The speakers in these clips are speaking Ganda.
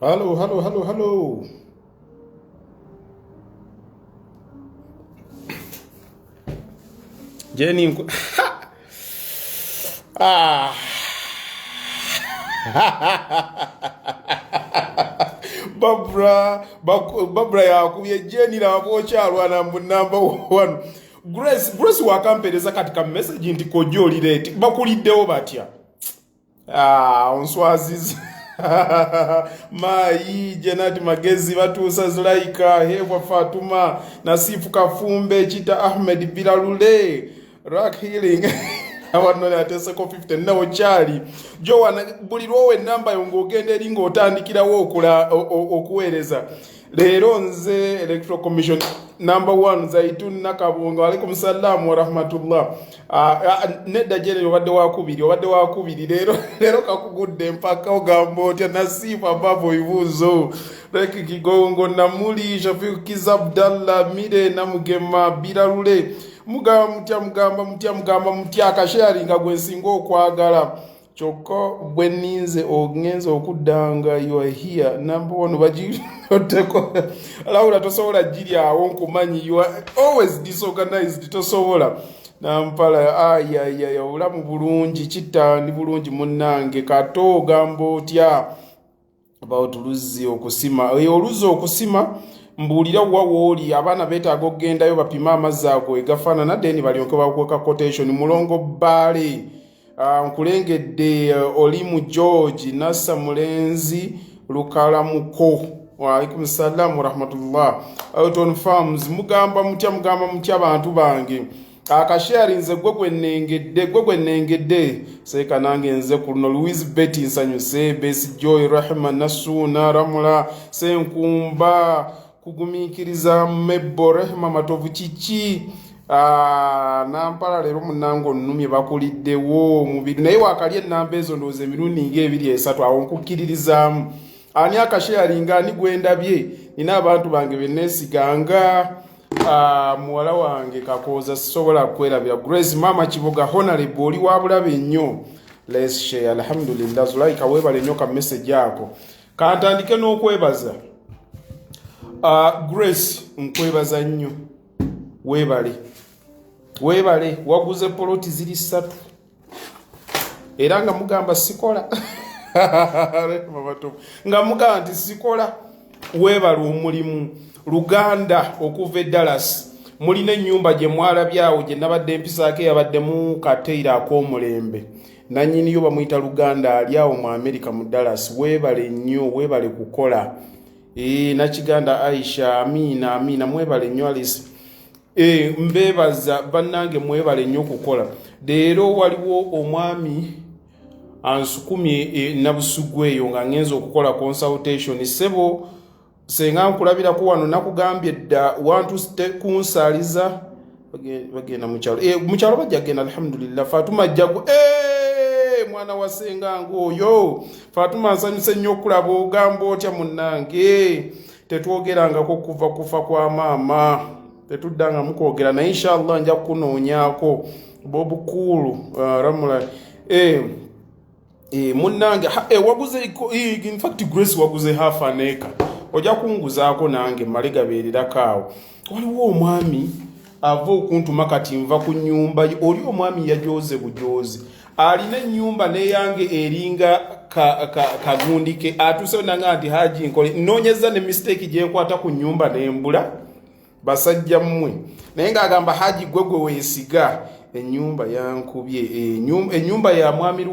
Hello, hello, hello, hello. Jenny. Ah. Barbara yakubye Jenny nabokyalwa number 1. Grace wakampereza katika message nti kojolire bakuliddewo batya. Onswazizi. Mai Jenati Magezi batuusa Zulaika Hewa Fatuma Nasifu Kafumbe Chita Ahmed Bilalule Rock Healing awanone ateseko 50 nawo chali Jowana bulirwowe namba yongogende lingo otandikirawo okuweereza leero nze Electoral Commission number 1 Zaitun Nakabunga alaikum salaam wa rahmatullah nedda jere obadde wakubiri leero kakugudde mpaka ogambo otya Nasifu abavo ibuzo Reki Kigongo Namuli Shafiq Kizabdallah Mire Namugema Bilalule mugamba mutya akasharinga gwensingo okwagala Choko bweninze ogenza okuddanga you are here number 1 bajiteko Laura tosobola jiri awo nkumanyi you are always disorganized tosobola nampala aya ulamu bulungi kitandi bulungi munnange kato gambo otya about luzi okusima oluzi okusima mbulira wawoli abana betaaga ogendayo bapima amazzi ago egafaanana deni balyoke bakweka quotation mulongo bali nkulengedde Olimu George Nassa Mulenzi Lukala Muko wa alaikum salaam wa rahmatullah Auton Farms mugamba mutya abantu bange akashare nze gwe nengedde seka nange nze kuno Louise Betty nsanyuse Besi Joy Rahma Nasuna Ramula Senkumba kugumikiriza Mebbo Rehma Matovu Chichi nampala lero munango nnumye bakuliddewo mubiri naye wakalye namba ezo ndoze emirundi ng'ebiri esatu awo nkukkiririzaamu ani akasharinga ani gwendabye nina abantu bange benneesiganga muwala wange Kakooza sisobola kwerabira Grace Mama Kiboga Honorable oli wabulabe nnyo let's share alhamdulillah Zulaika webale nnyo ka message yako kantandike n'okwebaza Grace nkwebaza nnyo webale waguze poloti ziri 3 era nga mugamba sikola nga mugamba nti sikola webale omulimu Luganda okuva Dallas mulina ennyumba gye mwalabyawo gye nabadde mpisaako yabaddemu kateira ak'omulembe nannyini yo bamuyita Luganda ali awo mu America mu Dallas webale nnyo webale kukola nakiganda Aisha amina mwebale nnyo Alice mbebaza bannange mwebale nnyo kukola leero waliwo omwami ansukumye nabusugweyo nga ngenza okukola consultation sebo senga nkulabira ku wano nakugambye dda wantu kunsaliza bagenda mukyalo bajjagenda alhamdulillah Fatuma Jagu mwana wa senga ngoyo Fatuma nsanyuse nnyo okulaba ogamba otya munnange tetwogerangako kufa kwa maama tetuddanga mukwogera na inshallah nja kunoonyako bobukulu ramula munnange waguze in fact Grace waguze half an acre oja kunguzaako nange maliga beerirako waliwo omwami ava okuntuma kati nva ku nnyumba oli omwami yajoze bujozi alina ennyumba neyange eringa kagundike atuse nanga nti haji nkole nonyeza ne mistake gye nkwata ku nnyumba nembula basajja mmwe naye ng'agamba haji gwegwe weesiga ennyumba yankubye ennyumba ya mwami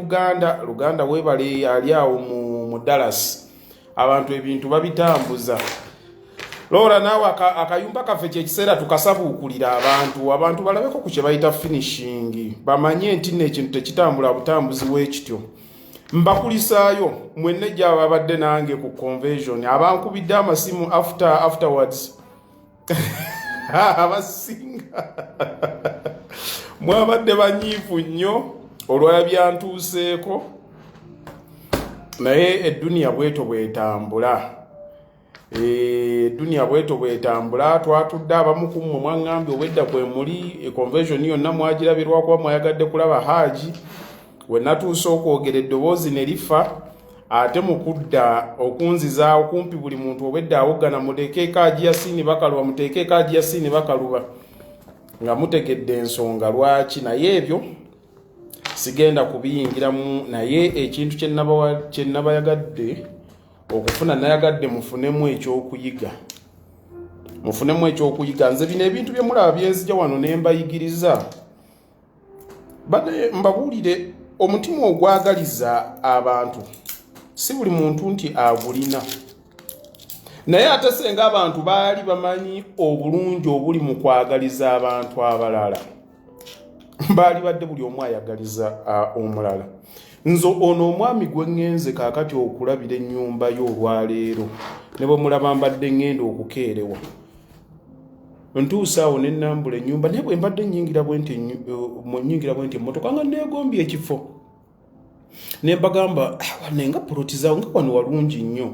Luganda webale ali awo mu Dallas abantu ebintu babitambuza Lora nawe akayumba kaffe kyekiseera tukasabuukulira abantu balabeko ku kye bayita finishing bamanye nti n'ekintu tekitambula butambuzi w'ekityo mbakulisaayo mwenna gye ababadde nange ku conversion abankubidde amasimu afterwards abasinga mwabadde banyiivu nnyo olwa byantuuseeko naye eddunia bweto bwetambula dunia bweto bwetambula twatudde abamu ku mmwe mwangambye obwedda bwe muli convention yonna mwagirabirwa kuba mwayagadde kulaba haji we natuuse okwogera eddoboozi ne lifa ate mukudda okunziza okumpi buli muntu obedda awogana muteke kaaji ya sini bakaluba muteke kaaji ya sini bakaluba nga mutegedde ensonga lwaki naye ebyo sigenda kubiyingiramu naye ekintu kye nabayagadde okufuna nayagadde mufunemu ekyokuyiga nze bino ebintu bye mulaba byenzija wano ne mbayigiriza bade mbabuulire omutima ogwagaliza abantu si buli muntu nti agulina naye ate senga abantu baali bamanyi obulungi obuli mu kwagaliza abantu abalala baali badde buli omu ayagaliza omulala nze ono omwami gwe ŋŋenze kaakati okulabira ennyumba yo olwaleero ne bwe mulaba mbadde ŋŋenda okukeerewa ntuusa awo ne nnambula ennyumba naye bwe mbadde nnyingira bwe nti emmotoka nga neegombye ekifo ne mbagamba nenga poloti zaawo nga wano walungi nnyo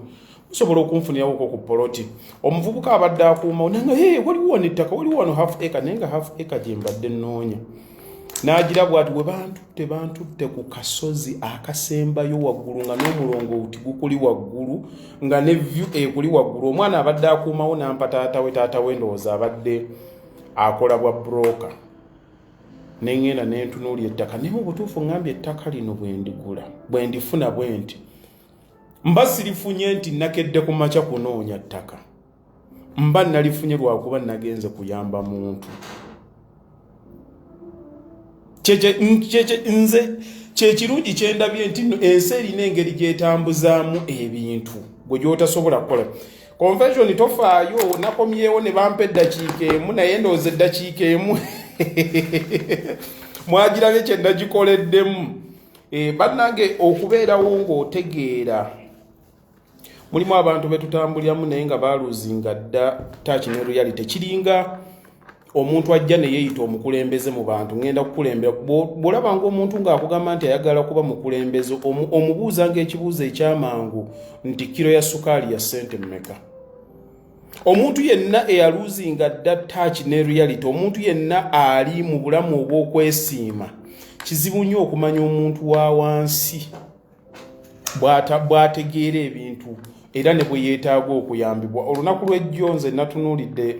musobola okunfunirako ku poloti omuvubuka abadde akuumawo nanga waliwo wano ettaka waliwo wano half acre naye nga half acre gye mbadde nnoonya n'agira bw'ati we bantutte ku kasozi akasembayo waggulu nga n'omulongo gukuli waggulu nga ne view ekuli waggulu omwana abadde akuumawo nampa taata we ndowooza abadde akola bwa broker neŋŋenda ne ntunuulya ettaka naye mu butuufu ŋŋambye ettaka lino bwe ndifuna bwe nti mba sirifunye nti nakedde ku makya kunoonya ttaka mba nalifunye lwakuba nagenze kuyamba muntu nze kyekirungi kyendabye nti ensi erina engeri gyetambuzaamu ebintu gwe gyotasobola kukola convention tofaayo nakomyewo ne bampa eddakiika emu naye ndowooza eddakiika emu mwagirabye kye nagikoleddemu bannange okubeerawo ng'otegeera mulimu abantu betutambuliramu naye nga baaluzinga dda touch ne reality kiringa omuntu ajja ne yeeyita omukulembeze mu bantu ngenda kukulembera bw'olaba ng'omuntu ng'akugamba nti ayagala kuba mukulembeze omubuuza ng'ekibuuzo ekyamangu nti kiro ya sukaali ya ssente mmeka omuntu yenna eyaluzinga dda touch ne reality omuntu yenna ali mu bulamu obw'okwesiima kizibu nnyo okumanya omuntu wa wansi bw'ategeera ebintu era ne bwe yeetaaga okuyambibwa olunaku lw'ejjo nze natunuulidde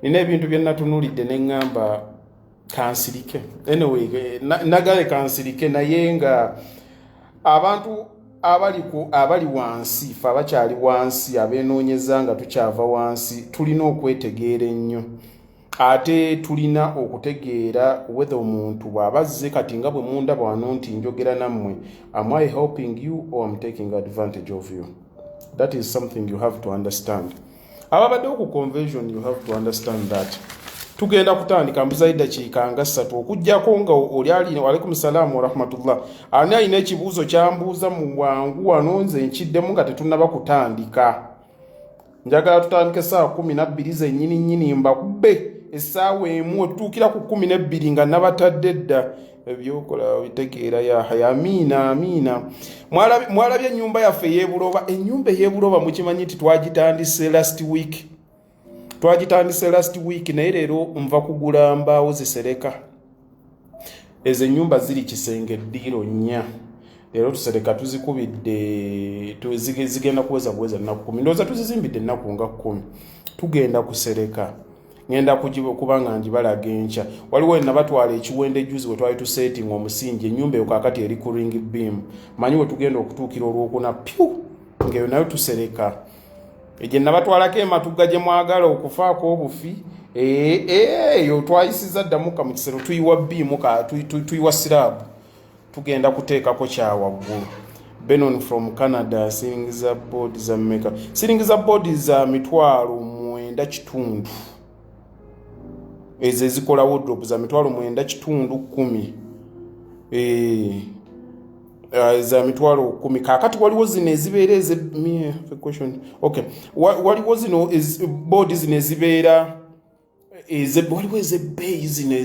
nina ebintu bye natunuulidde ne ŋŋamba kansirike anyway nagale kansirike naye nga abantu abali wansi fe abakyali wansi abenoonyeza nga tukyava wansi tulina okwetegeera ennyo ate tulina okutegeera whether omuntu bw'abazze kati nga bwe mundaba wano nti njogera nammwe am I helping you or am taking advantage of you. That is something you have to understand. Ababadde ku convention you have to understand that. Tugenda kutandika mbuzaida kikanga 3 okujjako nga oli ali wa alaikum salaam wa rahmatullah ani ayina ekibuuzo kyambuuza mu wangu wano nze nkiddemu nga tetunnaba kutandika njagala tutandike saa 12 zennyini mbakubbe essaawa emu otuukira ku 12 nga nabatadde dda ebyokola bitegeera ya amiina mwalabye ennyumba yaffe ey'ebuloba ennyumba ey'ebuloba mukimanyi nti twagitandise last week naye leero nva kugula mbaawo zisereka ezo ennyumba ziri kisenge ddiiro 4 leero tusereka tuzikubidde zigenda kuweza ennaku 10 ndowooza tuzizimbidde ennaku nga 10 tugenda kusereka ngenda kubanga njibalaga enkya waliwo nabatwala ekiwende juzi we twali tusetting omusingi ennyumba eyo kaakati eri ku ring beam manyi we tugenda okutuukira olwokuna pyu ng'eyo nayo tusereka egye nabatwalako ematuga gye mwagala okufaako obufi eyo twayisiza ddamuka mu kisero tuyiwa biimu tuyiwa siraabu tugenda kuteekako kyawaggulu. Benon from Canada siringiza board za mmeka siringiza board za 9.5 ezo ezikola wardrobe za 9.10 za 10 kakati waliwo zino ezibeera waliwo zino board zino ezibeera waliwo ezebbeeyi zino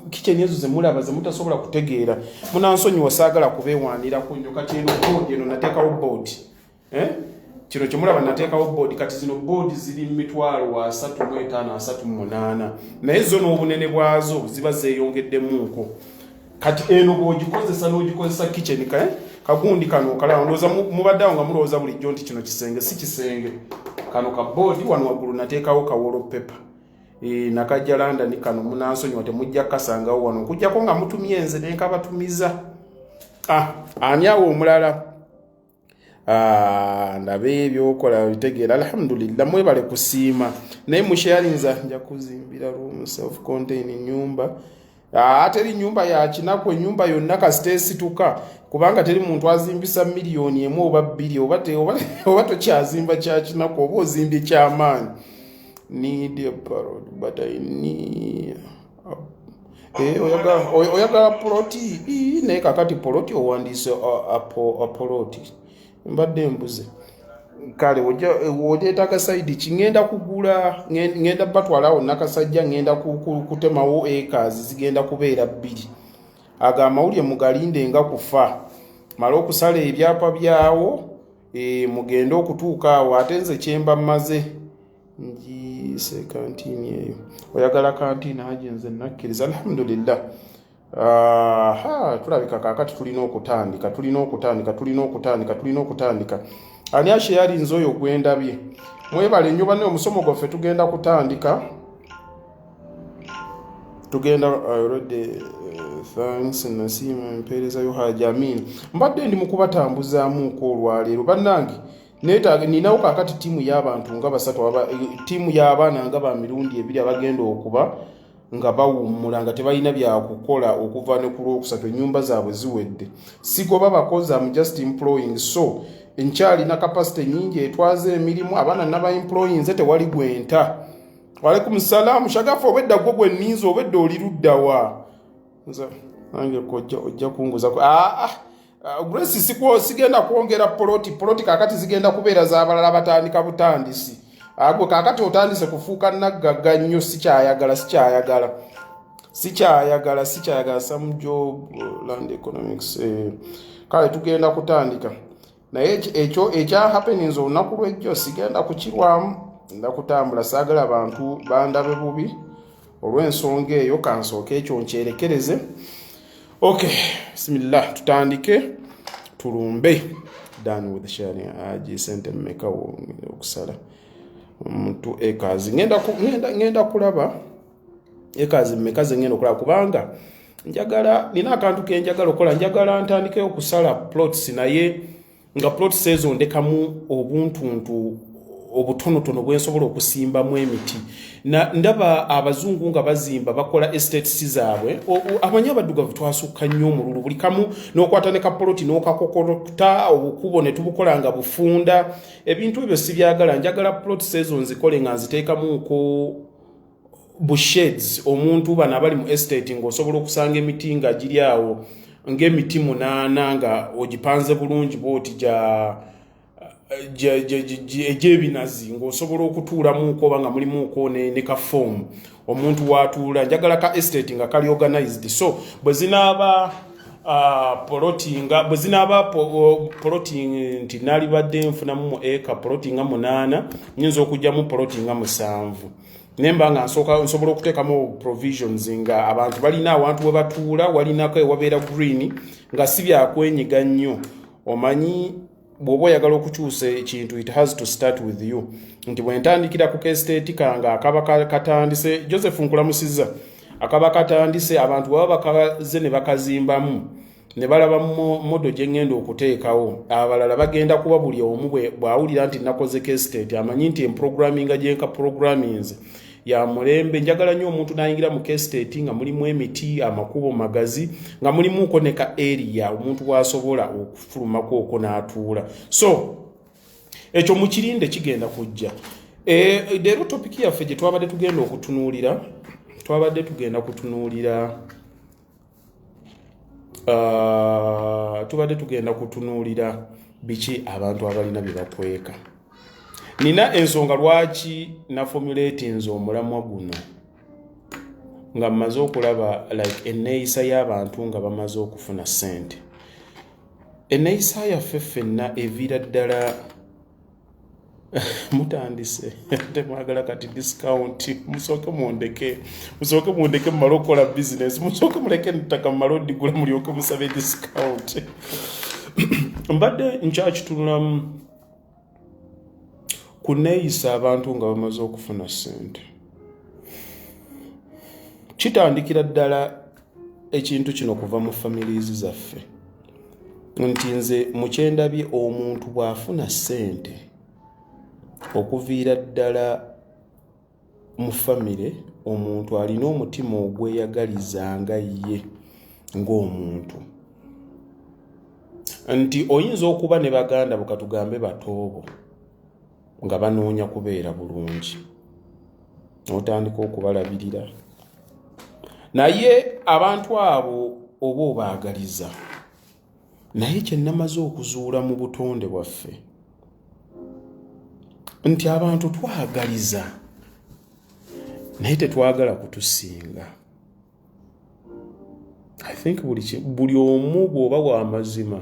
kitchen ezo zemulaba zemutasobola kutegeera munansonyiwa saagala kubeewaanirako nnyo kati eno board eno nateekawo board kino kyemulaba nateekawo board kati zino board ziri 35-38 naye zo n'obunene bwazo ziba zeeyongeddemuko kati eno bw'ogikozesa n'ogikozesa kitchen kagundi kano kala ndoza mubaddawo nga mulowooza bulijjo nti kino kisenge si kisenge kano ka boodi wano waggulu nateekawo ka wallpaper nakajja London kano munansonyiwa temujja kasangawo wano kujjako nga mutumye nze nenkabatumiza ani awo omulala ndabe ebyokola bitegeera alhamdulillah mwebale kusiima naye musharinza nja kuzimbira room self contained nyumba teri nyumba ya kinako nyumba yonna kasitesituka kubanga teri muntu azimbisa miliyoni emu oba bbiri oba tokyazimba kya kinako oba ozimbye kyamaanyi need a parrot but I need oyagala poloti naye kakati poloti owandiise apoloti mbadde mbuze kale ojeetaka saidi kingenda kugula ngenda batwalawo nakasajja ngenda kutemawo ekazi zigenda kubeera bbiri aga amawulire mugalinde nga kufa mala okusala ebyapa byawo mugenda okutuuka awo ate nze kyemba mmaze njise kantini eyo oyagala kantini aje nze nakkiriza alhamdulillah tulabika kakati tulina okutandika ani asheyali nze oyo gwendabye mwebale nnyo banne omusomo gwaffe tugenda kutandika already thanks nasima mpeereza yo hajamin mbadde ndi mukubatambuzaamuko olwaleero bannange neetaaga ninawo kakati tiimu y'abantu nga basatu tiimu y'abaana nga ba mirundi ebiri abagenda okuba nga bawummula nga tebalina byakukola okuva ne ku Lwokusatu ennyumba zaabwe ziwedde sigoba bakozi am just employing so enkyali na capacity nyingi etwaze emirimu abaana naba employing nze tewali gwenta walaikum salaam shagafu obedda gwo gwe nninza obedda oli luddawa nange ojja kunguza Grace sigenda kwongera poloti kakati zigenda kubeera z'abalala batandika butandisi agwe kakati otandise kufuuka naggaga nnyo sikyayagala some job land economics kale tugenda kutandika naye ekyo ekya happenings olunaku lwejjo sigenda kukirwamu nda kutambula saagala abantu bandabe bubi olw'ensonga eyo kansooka ekyo nkyerekereze okay bismillah tutandike tulumbe done with sharing sente mmeka okusala omuntu ekazi ngenda kulaba ekazi mmeka ngenda okulaba kubanga njagala nina akantu kenjagala okola njagala ntandike okusala plots naye nga plots ezo ndekamu obuntuntu obutonotono bwensobola okusimbamu emiti ndaba abazungu nga bazimba bakola estates zaabwe abanya abaddugavu twasukka nnyo omululu buli kamu n'okwata ne kapoloti n'okakokota obukubo ne tubukola nga bufunda ebintu ebyo sibyagala njagala plots ezo nzikole nga nziteekamuko busheds omuntu bano abali mu estate ng'osobola okusanga emiti nga giri awo ng'emiti 8 nga ogipanze bulungi bwoti egyebinazi ng'osobola okutuulamuko oba nga mulimuko ne kafomu omuntu watuula njagala ka estate nga kali organized so bwe zinaaba poloting nti nalibadde nfunamu eka poloting 8 nyinza okujjamu poloting 7 nemba nga nsobola okuteekamu provisions nga abantu balina awantu we batuula walinako ewabeera green nga si byakwenyiga nnyo omanyi bw'oba oyagala okukyusa ekintu it has to start with you nti bwentandikira ku estate kanga akaba katandise Joseph nkulamusizza akaba katandise abantu baba bakaze ne bakazimbamu ne balaba modo gye ngenda okuteekawo abalala bagenda kuba buli omu bw'awulira nti nakoze estate amanyi nti emprogramminga gyenka programmings ya mulembe njagala nnyo omuntu nayingira mu estate nga mulimu emiti amakubo magazi nga mulimu koneka area omuntu wasobola okufulumako okwo n'atuula so ekyo mukirinde kigenda kujja leero topic yaffe gye twabadde tugenda kutunuulira biki abantu abalina bye bakweka nina ensonga lwaki na formulating omulamwa guno nga mmaze okulaba like enneeyisa y'abantu nga bamaze okufuna ssente enneeyisa yaffe ffenna eviira ddala mutandise temwagala kati discount musooke mundeke mumale okukola business musooke muleke ettaka mumale odigula mulyoke musabe discount mbadde nkyakitulamu ku neeyisa abantu nga bamaze okufuna ssente. Kitandikira ddala ekintu kino kuva mu families zaffe nti nze mukyendabye omuntu bw'afuna ssente okuviira ddala mu famire, omuntu alina omutima ogweyagaliza nga ye ng'omuntu. Nti oyinza okuba ne baganda bukatugambe batoobo nga banoonya kubeera bulungi, otandika okubalabirira, naye abantu abo oba obaagaliza. Naye kye namaze okuzuula mu butonde bwaffe nti abantu twagaliza naye tetwagala kutusinga. I think buli omu bw'oba wa mazima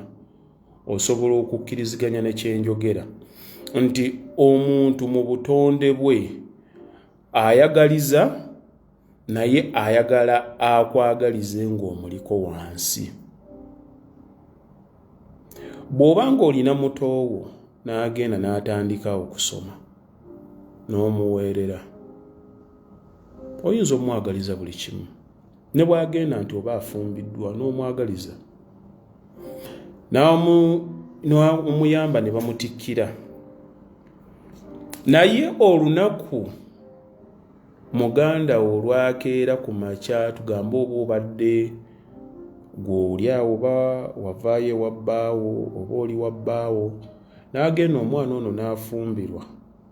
osobola okukkiriziganya ne kyenjogera nti omuntu mu butonde bwe ayagaliza, naye ayagala akwagalize ng'omuliko wansi. Bw'oba ng'olina mutoowo n'agenda n'atandika okusoma n'omuweerera, oyinza omwagaliza buli kimu. Ne bw'agenda nti oba afumbiddwa n'omwagaliza, n'omuyamba ne bamutikkira. Naye olunaku muganda wo olwakeera ku makya, tugambe oba obadde gw'oli awo oba wavaayo ewa bbaawo oba oli wa bbaawo, n'agenda omwana ono n'afumbirwa,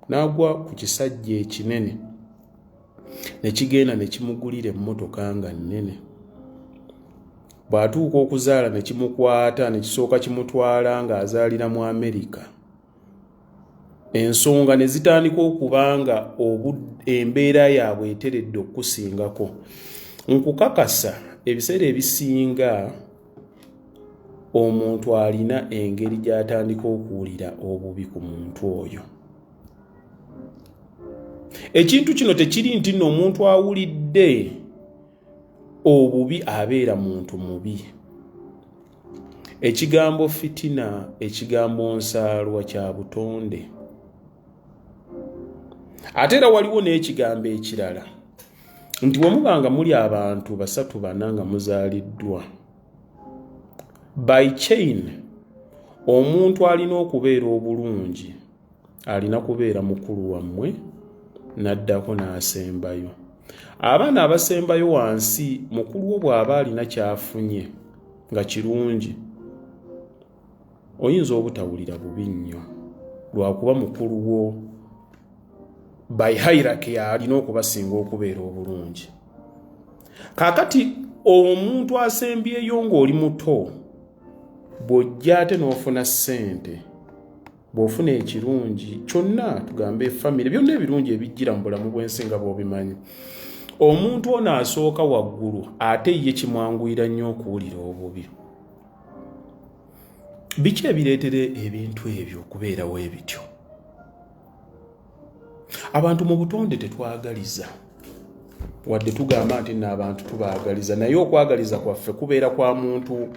n'agwa ku kisajja ekinene, ne kigenda ne kimugulira emmotoka nga nnene. Bw'atuuka okuzaala ne kimukwata ne kisooka kimutwala ng'azaalira mu Amerika. Ensonga ne zitandika okuba nga embeera yaabwe eteredde okusingako. Nkukakasa ebiseera ebisinga omuntu alina engeri gy'atandika okuwulira obubi ku muntu oyo. Ekintu kino tekiri nti nno omuntu awulidde obubi abeera muntu mubi. Ekigambo fitina, ekigambo nsaalwa kya butonde. Ate era waliwo n'ekigambo ekirala nti bwe mubanga muli abantu 3-4 nga muzaaliddwa, by chain omuntu alina okubeera obulungi alina kubeera mukulu wammwe, n'addako n'asembayo. Abaana abasembayo wansi, mukulu wo bw'aba alina kyafunye nga kirungi, oyinza obutawulira bubi nnyo lwakuba mukulu wo by hierarchy alina okubasinga okubeera obulungi. Kaakati omuntu asembyeyo ng'oli muto, bw'ojja ate n'ofuna ssente, bw'ofuna ekirungi kyonna, tugambe famire, byonna ebirungi ebijjira mu bulamu bw'ensi nga bw'obimanyi, omuntu ono asooka waggulu ate ye kimwanguyira nnyo okuwulira obubi. Biki ebireetera ebintu ebyo okubeerawo ebityo? Abantu mu butonde tetwagaliza, wadde tugamba nti n'abantu tubaagaliza, naye okwagaliza kwaffe kubeera kwa muntu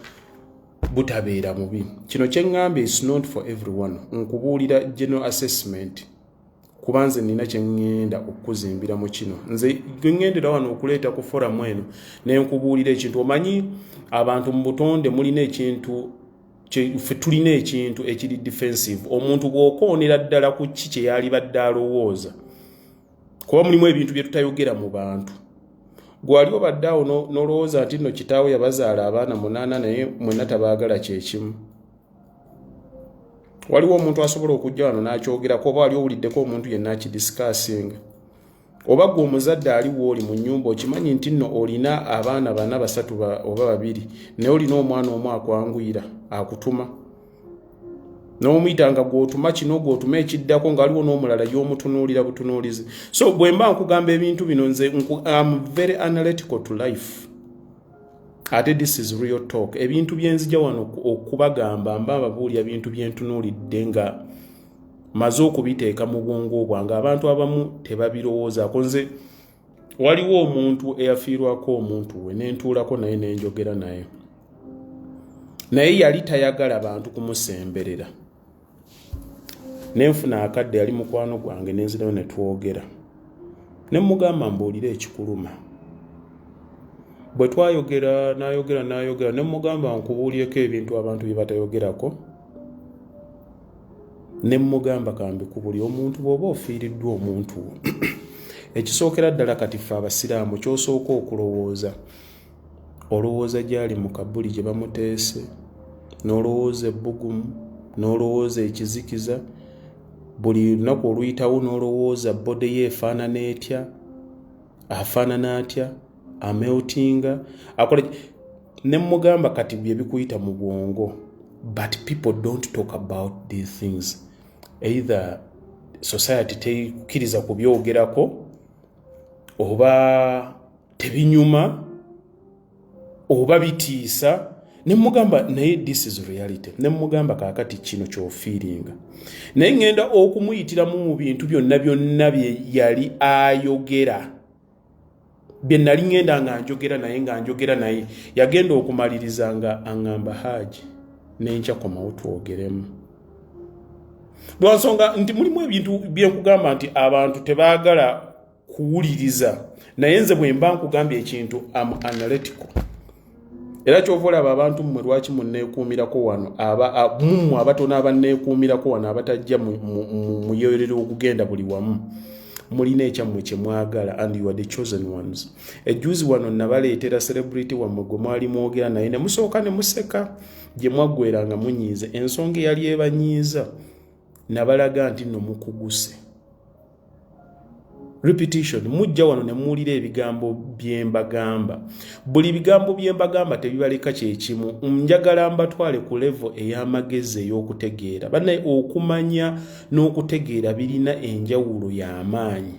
butabeera mubi. Kino kye ngambye is not for everyone. Nkubuulira general assessment kuba nze nina kye ngenda okuzimbira mu kino. Nze ngendera wano okuleeta ku forum eno ne nkubuulira ekintu. Omanyi abantu mu butonde mulina ekintu, ffe tulina ekintu ekiri defensive. Omuntu bw'okoonera ddala ku ki kye yali badde alowooza, kuba mulimu ebintu bye tutayogera mu bantu. Gwali obadde awo n'olowooza nti nno kitaawe yabazaala abaana 8 naye mwenna tabaagala kyekimu. Waliwo omuntu asobola okujja wano n'akyogerako, oba wali owuliddeko omuntu yenna akidisikasinga. Oba gwe omuzadde ali w'oli mu nnyumba okimanyi nti nno olina abaana 4, 3 oba 2, naye olina omwana omu akwanguyira akutuma. N'omuyita nga gw'otuma kino gw'otuma ekiddako nga waliwo n'omulala y'omutunuulira butunuulizi. So bwe mba nkugamba ebintu bino nze am very analytical to life. Ate this is real talk. Ebintu byenzija wano okubagamba mba ababuulya bintu byentunuulidde nga maze okubiteeka mu bwongo bwange. Abantu abamu tebabirowoozaako. Nze waliwo omuntu eyafiirwako omuntu we, n'entuulako naye n'enjogera naye. naye yali tayagala bantu kumusemberera. Nenfuna akadde yali mukwano gwange nenzirayo ne twogera. Ne mugamba mbuulira ekikuluma. Bwe twayogera n'ayogera ne mugamba nkubuulyeko ebintu abantu bye batayogerako. Ne mugamba kambi ku buli omuntu bw'oba ofiiriddwa omuntu ekisookera ddala kati ffe abasiraamu ky'osooka okulowooza olowooza gy'ali mu kabuli gye bamuteese, n'olowooza ebbugumu, n'olowooza ekizikiza, buli lunaku oluyitawo n'olowooza bode ye efaanana etya, afaanana atya, ameltinga, akola. Ne mugamba kati bye bikuyita mu bwongo, but people don't talk about these things. Either society tekkiriza kubyogerako oba tebinyuma oba bitiisa. Ne mugamba naye this is reality. Ne mugamba kaakati kino ky'ofiiringa. Naye ngenda okumuyitiramu mu bintu byonna bye yali ayogera. Bye nali ngenda nga njogera naye yagenda okumaliriza nga aŋŋamba Haji n'enkya komawo twogeremu. Lwansonga nti mulimu ebintu bye nkugamba nti abantu tebaagala kuwuliriza, naye nze bwe mba nkugambye ekintu am analytical. Era kyova olaba abantu mmwe lwaki munneekuumirako wano, mummwe abatono abanneekuumirako wano abatajja mu yoyolero okugenda buli wamu. Mulina ekyammwe kye mwagala and you are the chosen ones. Ejjuzi wano nabaleetera celebrity wammwe gwe mwali mwogera naye ne musooka ne museka gye mwaggweranga munyiize. Ensonga eyali ebanyiiza nabalaga nti nno mukuguse. Repetition. Mujja wano ne muwulira ebigambo bye mbagamba. Buli bigambo bye mbagamba tebibaleka kye kimu. Njagala mbatwale ku level ey'amagezi ey'okutegeera. Bannaye okumanya n'okutegeera birina enjawulo y'amaanyi.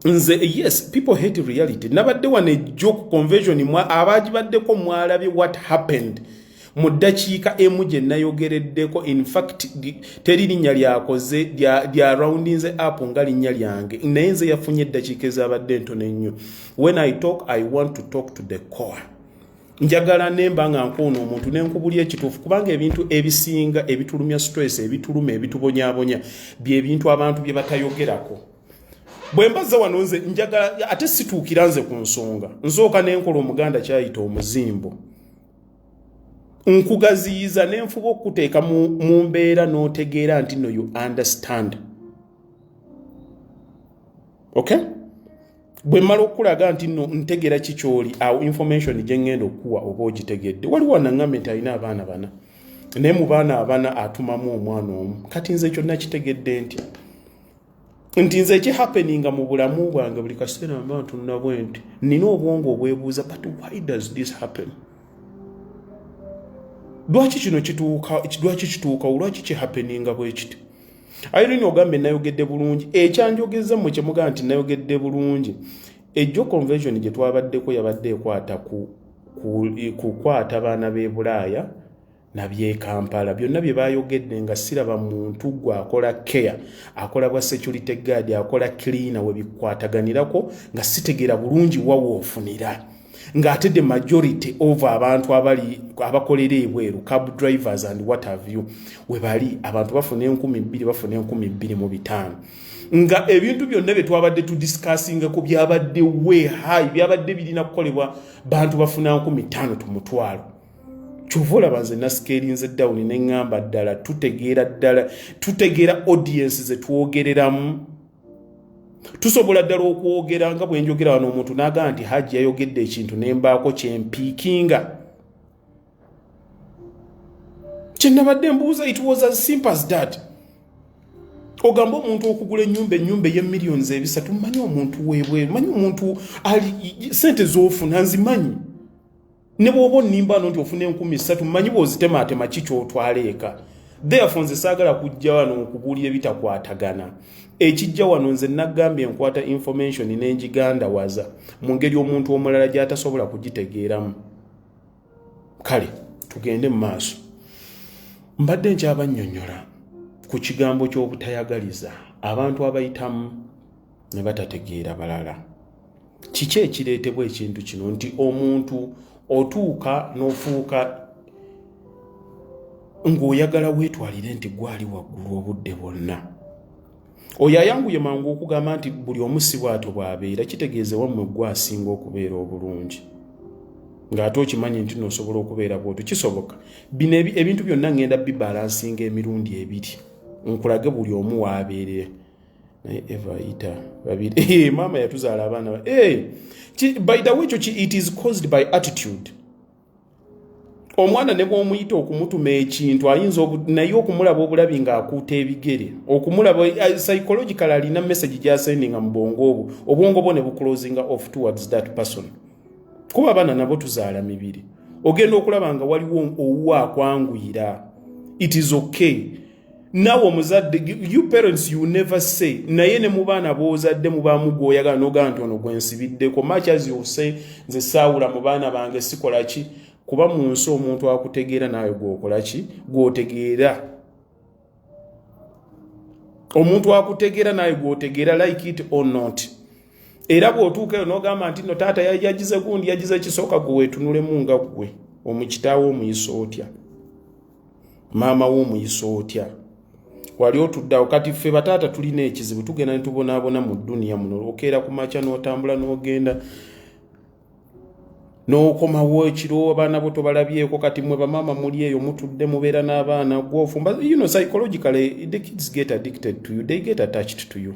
Nze yes, people hate reality. Nabadde wane joke convention abagibaddeko mwalabye what happened. Mu ddakiika emu gye nayogereddeko, in fact teri linnya lyakoze lya roundinze up nga linnya lyange, naye nze yafunye eddakiika ezabadde ntono ennyo. When I talk, I want to talk to the core. Njagala nemba nga nkono omuntu nenkubulya ekituufu, kubanga ebintu ebisinga ebitulumya stress, ebituluma, ebitubonyaabonya bye bintu abantu bye batayogerako. Bwe mbaza wano nze njagala ate situukira nze ku nsonga, nsooka nenkola omuganda kyayita omuzimbo. Nkugaziyiza n'enfuba okuteeka mu mbeera n'otegeera nti no you understand. Okay? Bwe mmala okulaga nti no ntegeera kikyoli awo information gye ngenda okuwa oba ogitegedde. Waliwo naŋŋambe nti alina abaana bana. Naye mu baana abana atumamu omwana omu. Kati nze kyonna kitegedde nti nze ekihappeninga mu bulamu bwange buli kaseera mba ntunula bwe nti nina obwongo obwebuuza, but why does this happen? Lwaki kino kituuka, lwaki kihappeninga bwe kiti? Ayirini ogambe nayogedde bulungi. Ekyanjogeza mmwe kye mugamba nti nayogedde bulungi. Ejjo convention gye twabaddeko yabadde ekwata kukwata baana b'e Bulaaya na by'e Kampala. Byonna bye baayogedde nga siraba muntu gwe akola care, akola bwa security guard, akola cleaner we bikwataganirako nga sitegeera bulungi wa woofunira. Ng'ate the majority of abantu abakolera ebweru, cab drivers and what have you, we bali abantu bafuna 2,000 bafuna 2,250. Nga ebintu byonna bye twabadde tudiscussinga ku byabadde way high, byabadde birina kukolebwa bantu bafuna 5,000 tumutwalo. Kyovula banze na scalinze down ne ngamba ddala tutegeera audience ze tuogereramu. Tusobola ddala okwogera nga bwe njogera wano omuntu n'agamba nti Haji yayogedde ekintu ne mbaako kye mpiikinga. Kye nabadde mbuuza, it was as simple as that. Ogamba omuntu okugula ennyumba ye millions 3, manyi omuntu weebweru, manyi omuntu ali sente z'ofuna nzimanyi. Ne bw'oba onnimba nti ofuna 3,000 manyi bw'ozitemaatema ki ky'otwala eka. Therefore nze saagala kujja wano okubuulira ebitakwatagana. Ekijja wano nze nagambye nkwata information n'enjigandawaza mu ngeri omuntu omulala gy'atasobola kugitegeeramu. Kale tugende mu maaso. Mbadde nkyabannyonnyola ku kigambo ky'obutayagaliza abantu abayitamu ne batategeera balala. Kiki ekireetebwa ekintu kino nti omuntu otuuka n'ofuuka ng'oyagala weetwalire nti gwali waggulu obudde bwonna. Oyo ayanguye mangu okugamba nti buli omu si bw'atyo bw'abeera, kitegeeze wammwe gwe asinga okubeera obulungi. Ng'ate okimanyi nti n'osobola okubeera bw'otyo, kisoboka. Bino ebintu byonna ngenda bibalansinga emirundi ebiri. Nkulage buli omu w'abeerera. Naye Eva ayita babiri. Maama yatuzaala abaana. By the way, it is caused by attitude. Omwana ne bw'omuyita okumutuma ekintu ayinza naye okumulaba obulabi ng'akuuta ebigere. Okumulaba psychologically alina message gy'asendinga mu bwongo obwo. Obwongo bwo ne buclosing off towards that person. Kuba abaana nabo tuzaala mibiri. Ogenda okulaba nga waliwo owuwa akwanguyira. It is okay. Now omuzadde, you parents, you never say, naye ne mu baana b'ozadde mu baamu gw'oyagala n'ogamba nti ono gwe nsibiddeko. Much as you say, nze saawula mu baana bange sikola ki. Kuba mu nsi omuntu akutegeera naawe gw'okola ki, gw'otegeera. Omuntu akutegeera naawe gw'otegeera, like it or not. Era bw'otuukayo n'ogamba nti no taata yagize gundi yagize kisooka gwe weetunulemu nga gwe. Omukitaawo omuyisa otya? Maama wo omuyisa otya? Wali otuddawo kati ffe bataata tulina ekizibu tugenda ne tubonaabona mu dduniya muno. Okeera ku makya n'otambula n'ogenda n'okomawo ekiro abaana bo tobalabyeko kati mwe bamaama muli eyo mutudde mubeera n'abaana gw'ofumba. Psychologically the kids get addicted to you, they get attached to you.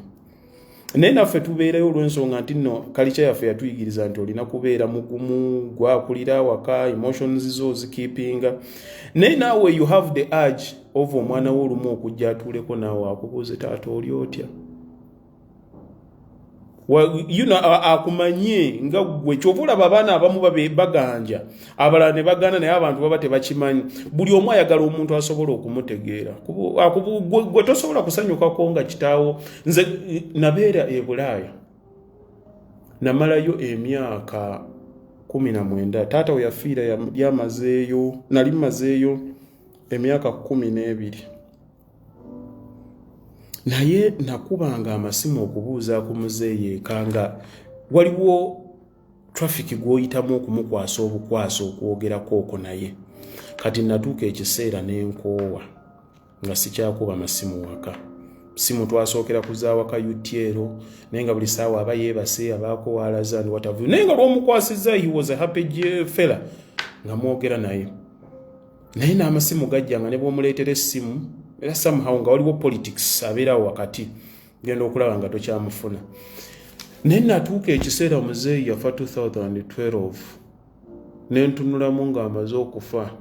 Naye naffe tubeerayo olw'ensonga nti nno culture yaffe yatuyigiriza nti olina kubeera mugumu, gwakulira waka, emotions zo zikeepinga. Naye naawe you have the urge of omwana wo olumu okujja atuuleko naawe akubuuze taata oli otya. Akumanye nga gwe kyova olaba abaana abamu baganja abalala ne bagana naye abantu baba tebakimanyi. Buli omu ayagala omuntu asobola okumutegeera. Gwe tosobola kusanyukako nga kitaawo. Nze nabeera e Bulaaya namalayo emyaka 19. Taata we yafiira yamazeeyo, nali mazeeyo emyaka 12. Naye nakubanga amasimu okubuuza ku muzeeyi ekanga waliwo traffic gw'oyitamu okumukwasa obukwasa okwogerako okwo naye. Kati natuuka ekiseera n'enkoowa nga sikyakuba masimu waka. Simu twasookera kuzaawaka UTL naye nga buli ssaawa aba yeebase abaako waalaza ndi watavu. Naye nga lw'omukwasizza he was a happy fella nga mwogera naye. Naye n'amasimu gajja nga ne bw'omuleetera essimu era somehow nga waliwo politics abeerawo wakati genda okulaba nga tokyamufuna. Naye natuuka ekiseera omuzeeyi yafa 2012 nentunulamu ng'amaze okufa.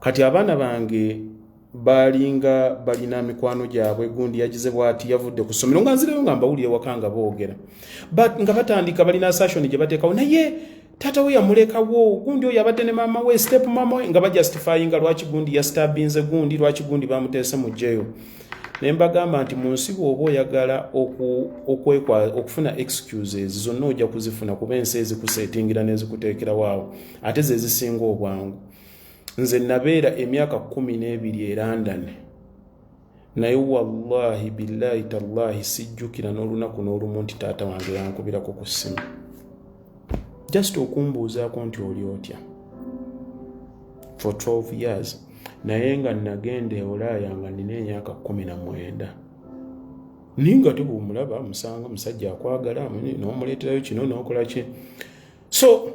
Kati abaana bange balinga balina mikwano gyabwe, gundi yagize bw'ati yavudde ku ssomero nga nzireyo nga mbawulire waka nga boogera nga batandika balina assumption gye bateekawo. Naye taata we yamulekawo, gundi oyo yabadde ne maama we, step maama we, nga bajustifyinga lwaki gundi yastabinze gundi, lwaki gundi bamuteese mu jjeyo. Ne mbagamba nti mu nsi bw'oba oyagala okufuna excuses zonna ojja kuzifuna kuba ensi ezikuseetingira n'ezikuteekerawo awo ate ze zisinga obwangu. Nze nabeera emyaka 12 e London naye wallahi billahi tallahi sijjukira n'olunaku n'olumu nti taata wange yankubirako ku ssimu just okumbuuzaako nti oli otya for 12 years. Naye nga nagenda e Bulaaya nga nina emyaka 19 ninga tebumulaba musanga musajja akwagala n'omuleeterayo kino n'okola ki. So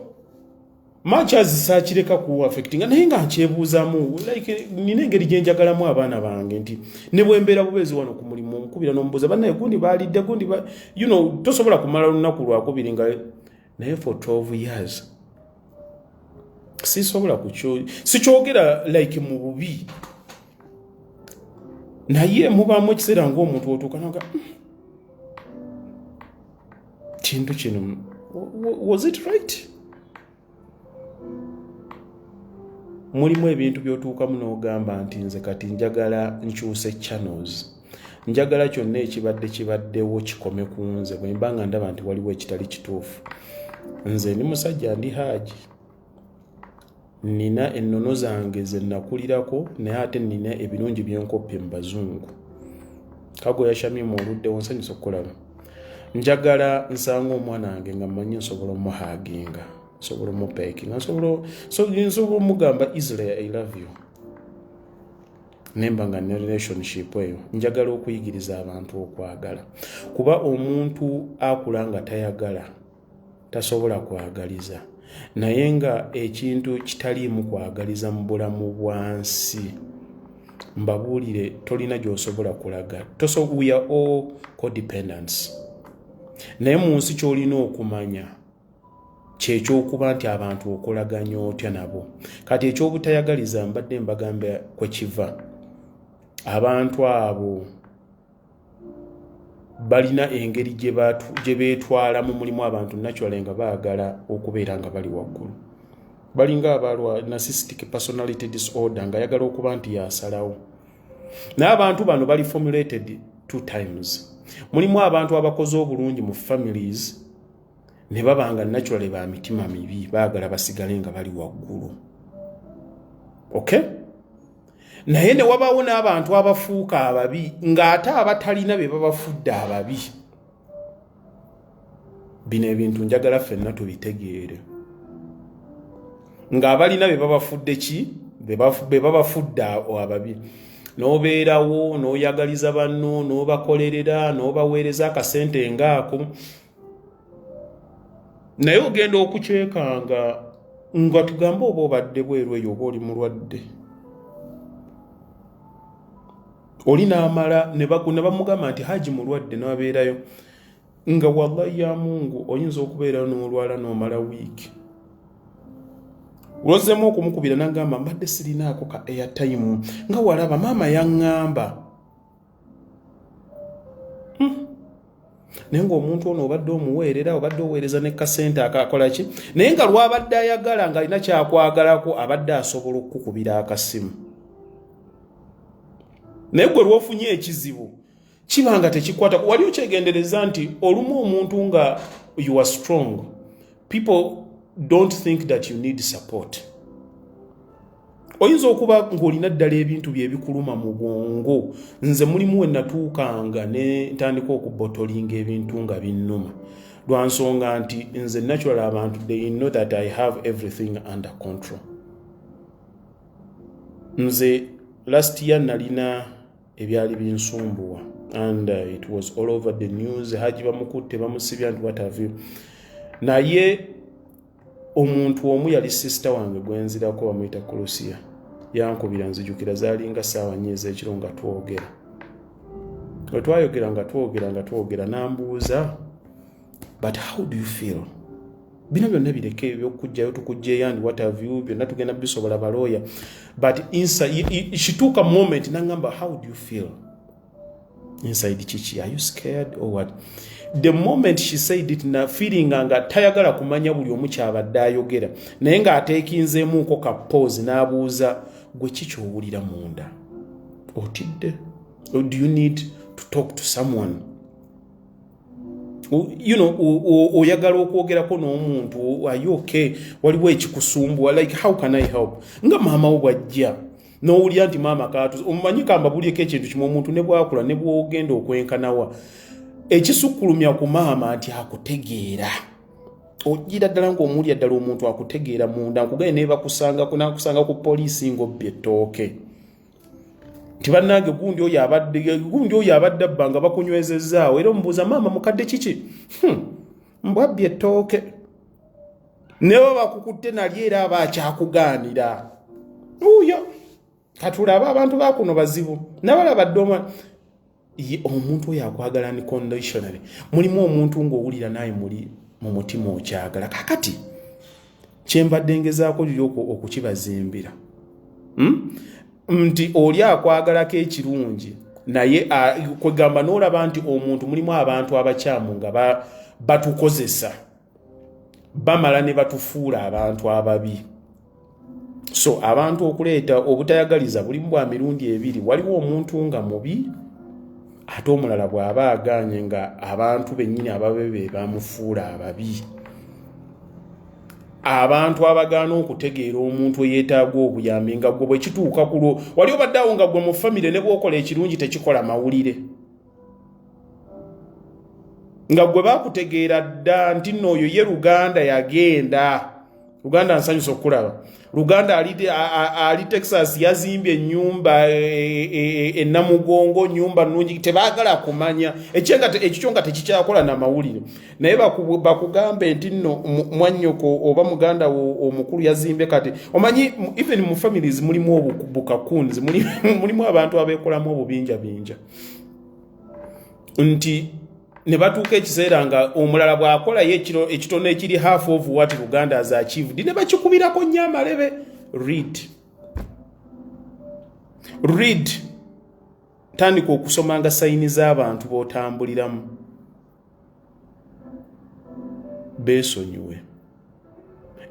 much as saakireka ku affecting naye nga nkyebuuzaamu like nina engeri gye njagalamu abaana bange nti ne bwe mbeera bubeezi wano ku mulimu omukubira n'omubuuza bannaye gundi baalidde gundi tosobola kumala lunaku lwakubiri nga naye for 12 years sisobola sikyogera like mu bubi naye mubaamu ekiseera ng'omuntu otuuka naga kintu kino was it right. Mulimu ebintu by'otuukamu n'ogamba nti nze kati njagala nkyuse channels, njagala kyonna kibaddewo kikome ku nze bwe mba nga ndaba nti waliwo ekitali kituufu. Nze ndi musajja ndi haaji, nina ennono zange ze nakulirako naye ate nina ebirungi byenkoppe mu bazungu. Kago yashamye oluddewo nsanyusa okukolaba. Njagala nsanga omwana wange nga mmanyi nsobola omuhaaginga. sobola mupeking nsobola mugamba Israel I love you nemba nga ne relationship eyo njagala okuyigiriza abantu okwagala kuba omuntu akulanga tayagala tasobola kwagaliza naye nga ekintu kitaliimu kwagaliza mu bulamu bwansi mbabuulire tolina gy'osobola kulaga we are all codependents naye mu nsi ky'olina okumanya kyekyokuba nti abantu okolaganya otya nabo kati ekyobutayagaliza mbadde mbagamba kwe kiva abantu abo balina engeri gye beetwala mu mulimu abantu naturally nga baagala okubeera nga bali waggulu balinga abalwa narcissistic personality disorder nga ayagala okuba nti yasalawo naye abantu bano bali formulated 2 times mulimu abantu abakoze obulungi mu families ne babanga naturally ba mitima mibi baagala basigale nga bali waggulu okay naye ne wabaawo n'abantu abafuuka ababi ng'ate abatalina be babafudde ababi bino ebintu njagala ffenna tubitegeere ng'abalina be babafudde ki be babafudde ababi n'obeerawo n'oyagaliza banno n'obakolerera n'obaweereza akasente ngaako naye ogenda okukyekanga nga tugambe oba obadde bweru eyo oba oli mulwadde oli n'amala ne bamugamba nti haji mulwadde n'abeerayo nga wallahi ya Mungu oyinza okubeera n'olwala n'omala wiiki ulozemu okumukubira n'agamba mbadde sirinaako ka airtime nga walaba maama yaŋŋamba naye ng'omuntu ono obadde omuweerera obadde oweereza ne kasente akakola ki naye nga lwabadde ayagala nga alina kyakwagalako abadde asobola okukukubira akasimu naye gwe lwofunye ekizibu kibanga tekikwata wali okyegendereza nti olumu omuntu nga you are strong people don't think that you need support oyinza okuba ng'olina ddala ebintu byebikuluma mu bwongo nze mulimu we natuukanga ne ntandika okubotolinga ebintu nga binnuma lwansonga nti nze natural abantu they know that I have everything under control nze last year nalina ebyali binsumbuwa and it was all over the news haji bamukutte bamusibya nti what have you naye omuntu omu yali sister wange gwenzirako bamuyita Kulusiya yankubira nzijukira zalinga saawa nnyezi ekiro nga twogera twayogera nga twogera nambuuza but how do you feel bino byonna bireke ebyokujjayo tukujjeyo and what have you byonna tugenda bisobola balooya but inside she took a moment nangamba how do you feel inside chichi are you scared or what the moment she said it na feeling nga tayagala kumanya buli omu kyabadde ayogera naye nga ateekinzeemuuko ka pause n'abuuza gwe kiki owulira munda otidde or do you need to talk to someone you know oyagala okwogerako n'omuntu are you okay waliwo ekikusumbwa like how can I help nga maama wo bwajja n'owulira nti maama kaatu omumanyi kamba bulieko ekintu kimu omuntu ne bwakula ne bwogenda okwenkanawa ekisukkulumya ku maama nti akutegeera ogira ddala ng'omulya ddala omuntu akutegeera munda nkugaye nebakusanga ku poliisi ng'obbye ettooke nti bannange gundi oyo abadde abba nga bakunywezezaawo era omubuuza maama mukadde kiki mbwabbye ettooke newe bakukutte nali era aba akyakugaanira uyo katulaba abantu bakuno bazibu nabalaba ddoma omuntu oyo akwagala ni conditionally mulimu omuntu ng'owulira naye muli mu mutima okyagala kakati kyembadde ngezaako lyoko okukibazimbira nti oli akwagalako ekirungi naye kwegamba n'olaba nti omuntu mulimu abantu abakyamu nga batukozesa bamala ne batufuula abantu ababi so abantu okuleeta obutayagaliza bulimu bwa mirundi ebiri waliwo omuntu nga mubi ate omulala bw'aba aganye nga abantu bennyini ababebe bamufuula ababi abantu abagaana okutegeera omuntu eyeetaaga obuyambi nga gwe bwe kituuka ku lwo wali obadde awo nga gwe mu famire ne bw'okola ekirungi tekikola mawulire nga gwe baakutegeera dda nti nno oyo ye Luganda yagenda Luganda nsanyusa okulaba. Luganda ali Texas yazimbye ennyumba ennamugongo nyumba nnungi tebaagala kumanya ekyo nga tekikyakola na mawulire naye bakugambe nti nno mwannyoko oba muganda omukulu yazimbe kati omanyi even mu families mulimu obukakunzi mulimu abantu abeekolamu obubinja nti ne batuuka ekiseera nga omulala bw'akola ye ekitono ekiri half of what Uganda has achieved ne bakikubirako nnyo amalebe. Read tandika okusomanga sayini z'abantu b'otambuliramu beesonyiwe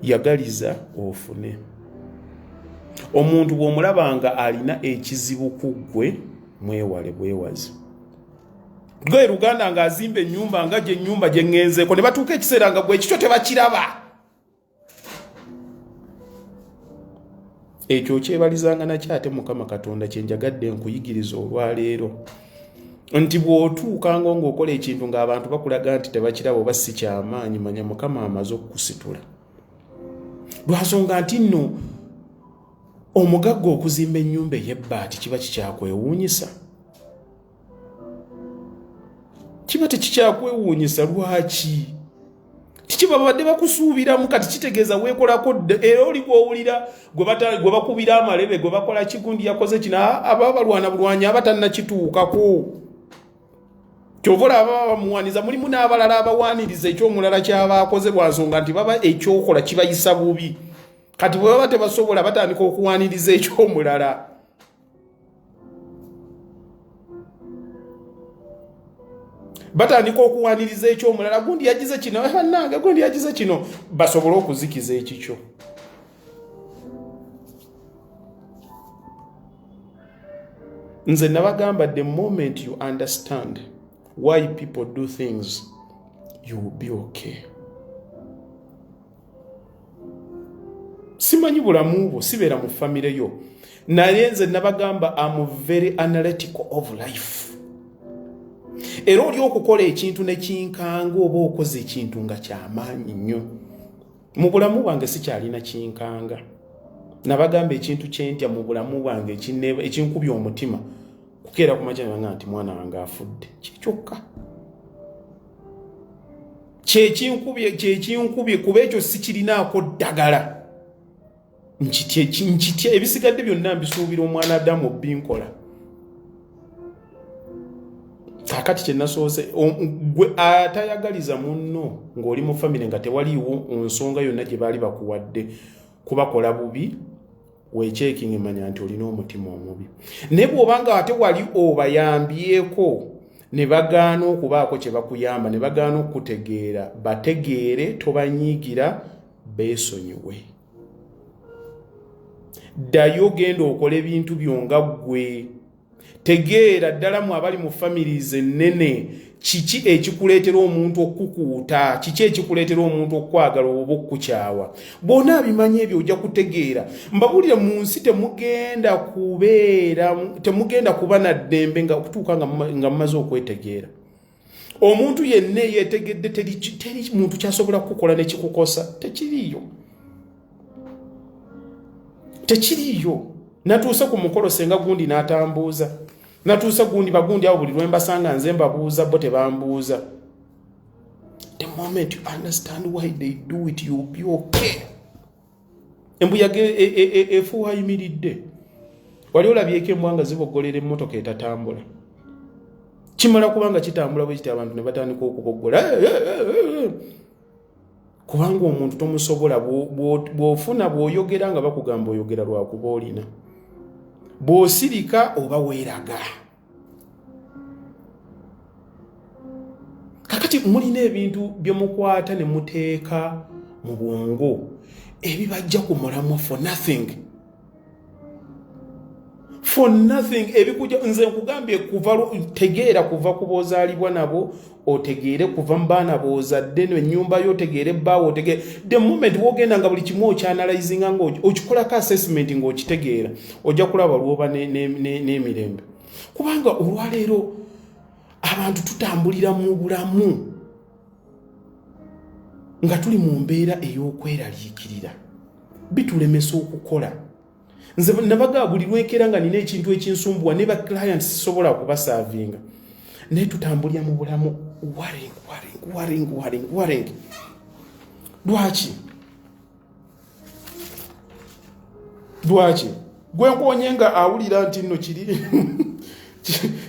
yagaliza ofune omuntu bw'omulabanga alina ekizibu ku ggwe mwewale bwewazi gwe Luganda nga azimba ennyumba nga gye ennyumba gye ŋŋenzeeko ne batuuka ekiseera nga gwe ekikyo tebakiraba ekyo kyebalizanga nakyo ate Mukama Katonda kye njagadde nkuyigiriza olwaleero nti bw'otuukanga ng'okola ekintu ng'abantu bakulaga nti tebakiraba oba si kyamaanyi manya Mukama amaze okukusitula lwasonga nti nno omugagga okuzimba ennyumba ey'ebbaati kiba kikyakwewuunyisa kiba tekikyakwewuunyisa lwaki kikiba babadde bakusuubiramu kati kitegeeza weekolako era oli gw'owulira gwe bakubira amalebe gwe bakola kigundi yakoze kino ababa balwana bulwanyi abatannakituukako kyova olaba bamuwaaniza mulimu n'abalala abawaaniriza ekyomulala kyabaakoze lwansonga nti baba ekyokola kibayisa bubi kati bwe baba tebasobola batandika okuwaaniriza ekyomulala batandika okuwaaniriza ekyomulala gundi yagize kino bannange gundi yagize kino basobole okuzikiza ekikyo nze nabagamba the moment you understand why people do things you will be okay simanyi bulamu bwo sibeera mu famire yo naye nze nabagamba am very analytical of life era oli okukola ekintu ne kinkanga oba okoze ekintu nga kyamaanyi nnyo mu bulamu bwange sikyalina kinkanga nabagamba ekintu kyentya mu bulamu bwange ekinkubya omutima kukeera ku makya nanga nti mwana wange afudde kikyokka kyekinkubye kuba ekyo sikirinaako ddagala nkitya ebisigadde byonna mbisuubira omwana Adamu binkola kakati kyenasoose gwe atayagaliza munno ng'oli mu famire nga tewaliiwo nsonga yonna gye baali bakuwadde kubakola bubi weekyekinga manya nti olina omutima omubi naye bw'obanga ate wali obayambyeko ne bagaana okubaako kye bakuyamba ne bagaana okutegeera bategeere tobanyiigira beesonyiwe ddayo genda okola ebintu byonga ggwe tegeera ddala mu abali mu families ennene kiki ekikuleetera omuntu okukukuuta kiki ekikuleetera omuntu okwagala oba okukyawa bw'ona abimanyi ebyo ojja kutegeera mbabulire mu nsi temugenda kuba na ddembe nga okutuuka nga mumaze okwetegeera omuntu yenna yeetegedde teri muntu kyasobola kukola ne kikukosa tekiriyo natuusa ku mukolo senga gundi n'atambuuza natuusa bagundi abo buli lwembasanga nze mbabuuza bo tebambuuza the moment you understand why they do it you'll be okay embuyaga efuuwa ayimiridde wali olabyeko embwa nga ziboggolera emmotoka etatambula kimala kubanga kitambula bwe kiti abantu ne batandika okuboggola kubanga omuntu tomusobola bw'ofuna bw'oyogera nga bakugamba oyogera lwakuba olina bw'osirika oba weeraga kakati mulina ebintu bye mukwata ne muteeka mu bwongo ebibajja ku mulamwa for nothing ebikujja nze nkugambye tegeera kuva ku boozaalibwa nabo otegeere kuva mu baana boozadde n'ennyumba yo otegeere bbaawo otegeere the moment wogenda nga buli kimu okyanalyzinga nga okikolako assessment ng'okitegeera ojja kulaba lwoba n'emirembe kubanga olwaleero abantu tutambulira mu bulamu nga tuli mu mbeera ey'okweraliikirira bitulemesa okukola. Nze nabaga buli lwenkera nga nina ekintu ekinsumbuwa ne ba clients sisobola kubasaavinga naye tutambulira mu bulamu worrying. Lwaki gwe nkonye nga awulira nti nno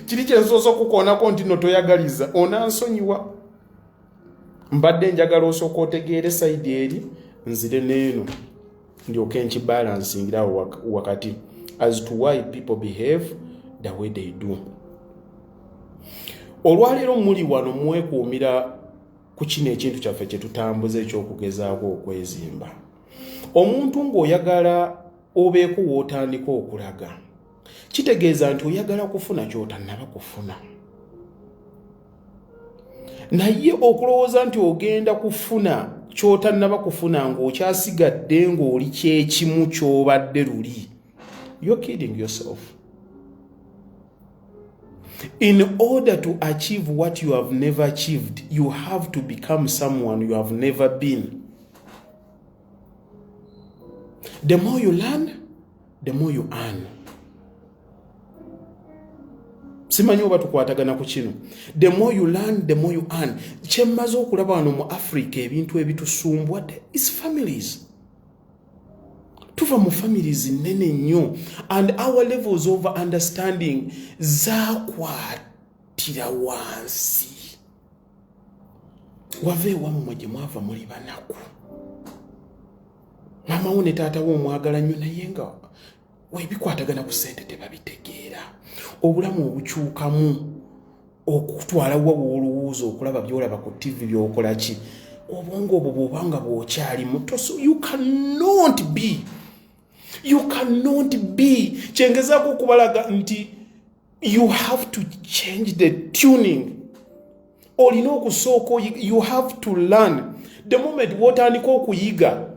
kiri kyensoose okukoonako nti nno toyagaliza onansonyiwa. Mbadde njagala osooka otegeere sayidi eri nzire n'eno ndyoke nkibalansingira wakati as to why people behave the way they do. Olwaleero muli wano mwekuumira ku kino ekintu kyaffe kye tutambuza ekyokugezaako okwezimba. Omuntu ng'oyagala obeeko w'otandika okulaga kitegeeza nti oyagala kufuna ky'otannaba kufuna. Naye okulowooza nti ogenda kufuna ky'otannaba kufuna ng'okyasigadde ng'oli kyekimu ky'obadde luli, you're kidding yourself. In order to achieve what you have never achieved, you have to become someone you have never been. The more you learn, the more you earn. Simanyi oba tukwatagana ku kino. The more you learn, the more you earn. Kyemmaze okulaba wano mu Africa ebintu ebitusumbwa is families. Tuva mu families nene nnyo and our levels of understanding zakwatira wansi. Wave wammwe gye mwava muli banaku. Mama wo ne taata wo omwagala nnyo naye nga weebikwatagana ku ssente tebabitegeera. Obulamu obukyukamu okutwala wawo olowooza okulaba byolaba ku TV byokola ki. Obwongo obwo bw'obanga bw'okyali muto, so you cannot be. Kyengezaako okubalaga nti you have to change the tuning. Olina okusooka you have to learn. The moment wotandika okuyiga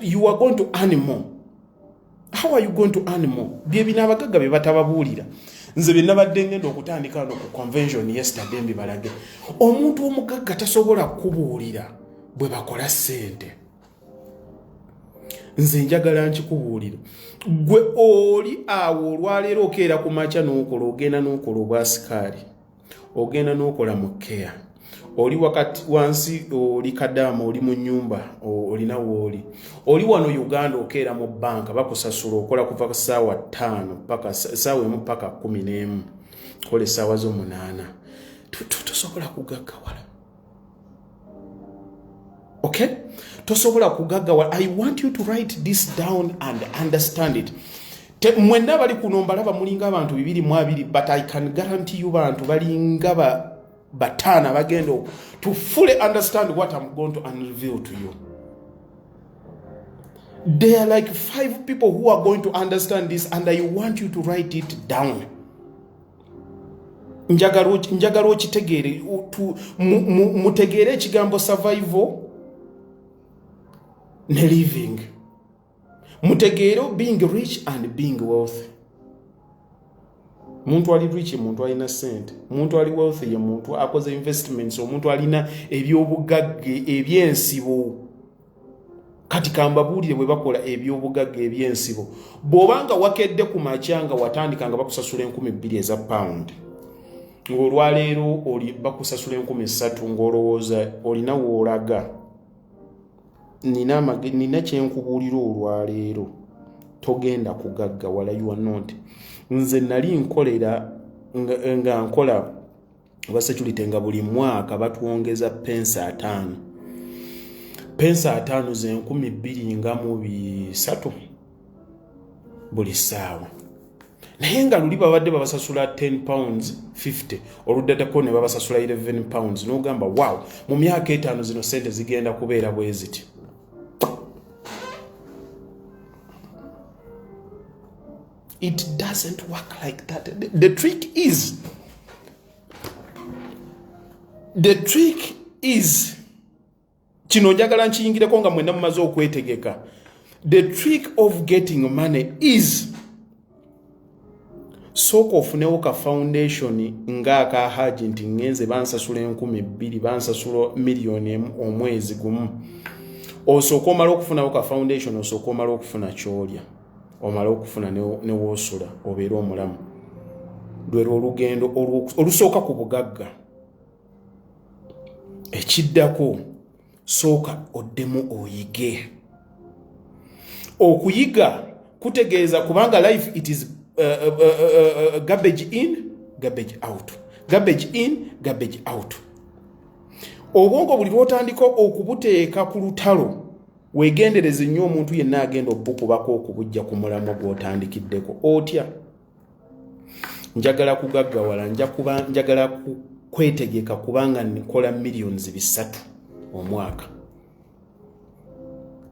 you are going to earn more. How are you going to earn more? Bye binabagaga be batababuulira. Nze binabadde ngenda okutandika no ku convention yesterday mbibalage. Omuntu omugagga tasobola kubuulira bwe bakola ssente. Nze njagala nkikubuulira. Gwe oli awo olwaleero okeera ku makya n'okola ogenda n'okola obwasikaali. Ogenda n'okola mu care. Oli wakati wansi oli kadama oli mu nyumba olina woli. Oli wano Uganda okeera mu banka bakusasula okola kuva ku saawa 5 paka saawa 1 paka 11. Kole saawa zo 8. Tosobola kugaggawala. Okay? Tosobola kugaggawala. I want you to write this down and understand it. Mwenna bali kunomba laba mulinga abantu 220 but I can guarantee you bantu balinga batana bagendo to fully understand what I'm going to unveil to you. There are like 5 people who are going to understand this and I want you to write it down. Njagala okitegeere mutegeere ekigambo survival ne living. Mutegeere being rich and being wealthy. Muntu ali rich, muntu alina sente. Muntu ali wealthy ye muntu akoze investments, omuntu alina ebyobugagge ebyensibo. Kati kambabuulire bwe bakola ebyobugagge ebyensibo. Bw'obanga wakedde ku makyanga watandika nga bakusasula 2,000 eza pound. Ng'olwaleero oli bakusasula 3,000 ng'olowooza olina w'olaga. Nina kyenkubuulira olwaleero. Togenda kugaggawala, you are not. Nze nali nkolera nga nkola security nga buli mwaka batuwongeza pensa 5. Pensa 5 ze 2,300 buli saawa. Naye nga luli babadde babasasula 10 pounds 50 oluddako ne babasasula 11 pounds n'ogamba wow, mu myaka 5 zino sente zigenda kubeera bwe ziti. It doesn't work like that. The trick is kino njagala nkiyingireko nga mwenna mumaze okwetegeka. The trick of getting money is sooka ofunewo ka foundation ng'aka haji nti ngenze bansasula 2,000 bansasula $1,000,000 omwezi gumu. Osooka omala okufunawo ka foundation, osooka omala okufuna kyolya, omala okufuna ne woosula obeera omulamu. Lwero olugendo olusooka ku bugagga. Ekiddako sooka oddemu oyige. Okuyiga kutegeeza kubanga life it is garbage in, garbage out. Garbage in, garbage out. Obwongo buli lwotandika okubuteeka ku lutalo, weegendereze nnyo omuntu yenna agenda okukubako okubujja ku mulamwa gw'otandikiddeko. Otya? Njagala kugaggawala, njagala kwetegeka kubanga nkola millions 3 omwaka.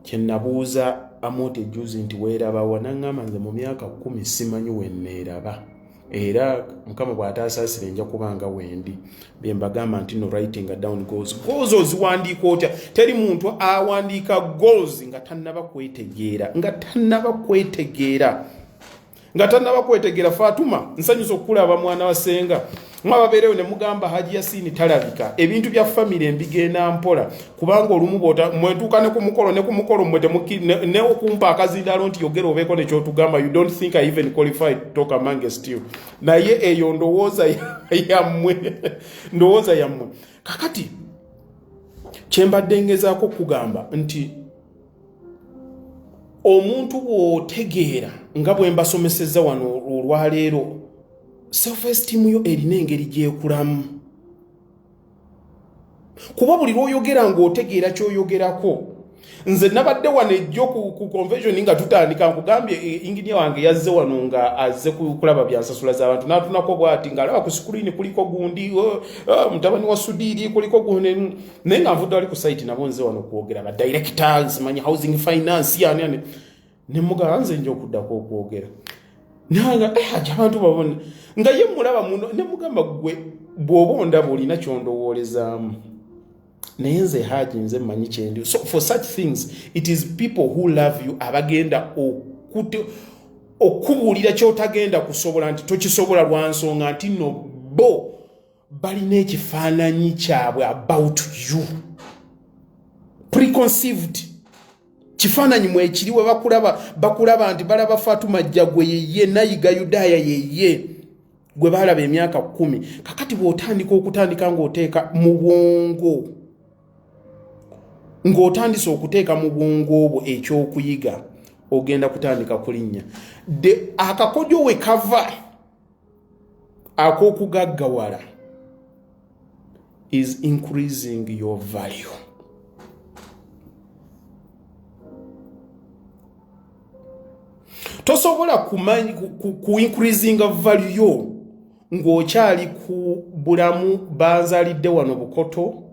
Kye nabuuza Amote juzi nti weerabawa, n'aŋŋamba nze mu myaka 10 simanyi we neeraba. Era Mukama bw'ataasaasire nja kubanga wendi. Bye mbagamba nti no writing down goals. Goals oziwandiika otya? Teri muntu awandiika goals nga tannaba kwetegeera. Nga tannaba kwetegeera. Fatuma, nsanyusa okulaba mwana wa Senga. Mwababeerewo ne mugamba Haji Yasini talabika. Ebintu bya family mbigenda mpola. Kubanga olumu mwetuuka ne ku mukolo mwe ne okumpa akazindalo nti yogera obeeko ne kyotugamba. You don't think I even qualified to talk amongst you. Naye eyo ndowooza yammwe. Kakati kyembadde ngezaako kugamba nti omuntu bw'otegeera nga bwe mbasomesezza wano olwaleero, self-esteem yo erina engeri gyekulamu. Kuba buli lw'oyogera ng'otegeera ky'oyogerako. Nze nabadde wano ejjo ku convention nga tutandika, nkugambye engineer wange yazze wano nga azze kulaba byansasula z'abantu. N'atunako bw'ati ng'alaba ku screen kuliko gundi, mutabani wa Sudiri kuliko gundi. Naye nga nvudde wali ku site nabo nze wano kwogera ba directors, manyi housing finance yani. Ne mugamba nze nja okuddako okwogera. Nanga abantu babona nga ye mulaba muno, ne mugamba gwe bw'oba ondaba olina kyondowoolezaamu. Naye nze Haji nze mmanyi kyendi. So for such things it is people who love you abagenda okubuulira kyotagenda kusobola nti tokisobola lwa nsonga nti no bo balina ekifaananyi kyabwe about you, preconceived kifaananyi mwekiriwe bakulaba nti balaba Fatuma Jagwe yeye, Nayiga Yudaya yeye gwe balaba emyaka 10. Kakati bw'otandika ng'oteeka mu bwongo, ng'otandise okuteeka mu bwongo obwo ekyokuyiga, ogenda kutandika kulinnya. Akakodyo we kava ak'okugaggawala is increasing your value. Tosobola ku increasing value yo ng'okyali ku bulamu banzalidde wano Bukoto.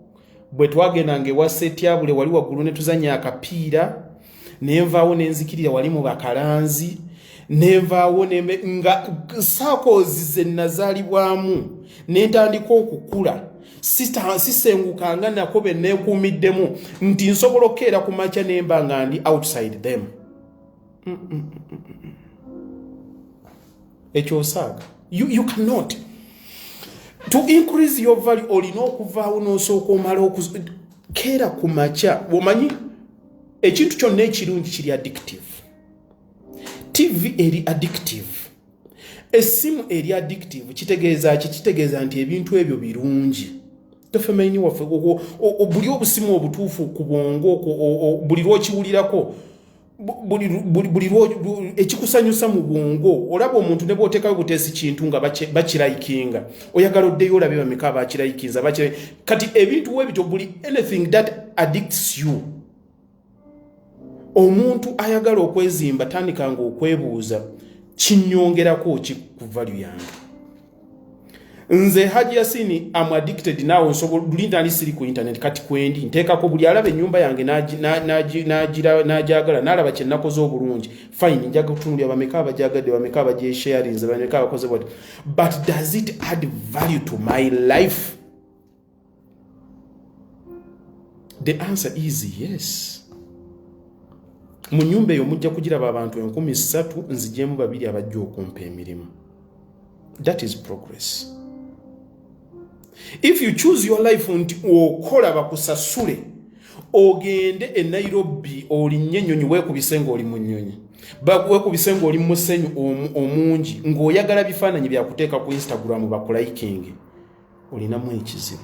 Bwe twagenda ngewa Setyabule wali waggulu ne tuzanya akapiira, nenvaawo nenzikirira wali mu Bakalanzi, nenvaawo nga sakozi ze nazaalibwamu n'entandika okukula. Sisengukanga nako be neekuumiddemu nti nsobola okukeera ku makya nemba nga ndi outside them. Ekyosaaga. You cannot. To increase your value olina okuvaawo n'osooka omala keera ku makya. Omanyi ekintu kyonna ekirungi kiri addictive. TV eri addictive. Essimu eri addictive. Kitegeeza nti ebintu ebyo birungi. Tofemenyi waffe buli obusimu obutuufu ku bwongo buli lw'okiwulirako buli ekikusanyusa mu bwongo. Olaba omuntu ne bw'oteekayo buteesi kintu nga bakirayikinga, oyagala oddeyo olabe bameka bakirayikinza kati ebintu webito buli anything that addicts you. Omuntu ayagala okwezimba tandikanga okwebuuza kinyongerako ki ku value yange. Nze Haji Yasini am addicted now, nsobola bulinda ali siri ku internet kati kwendi nteekako buli alaba ennyumba yange n'agyagala n'alaba kye nakoze obulungi, fine njaga kutunulya bameka abagyagadde bameka abagyesharinze bameka abakoze bwati, but does it add value to my life? The answer is yes. Mu nyumba eyo mujja kugiraba abantu 3,000 nzijemu 2 abajja okumpa emirimu. That is progress. If you choose your life nti okola bakusasule ogende e Nairobi olinnye ennyonyi weekubise ng'oli mu nnyonyi weekubise ng'oli mu musenyu omungi ng'oyagala bifaananyi byakuteeka ku Instagram bakulayikinge olinamu ekizibu.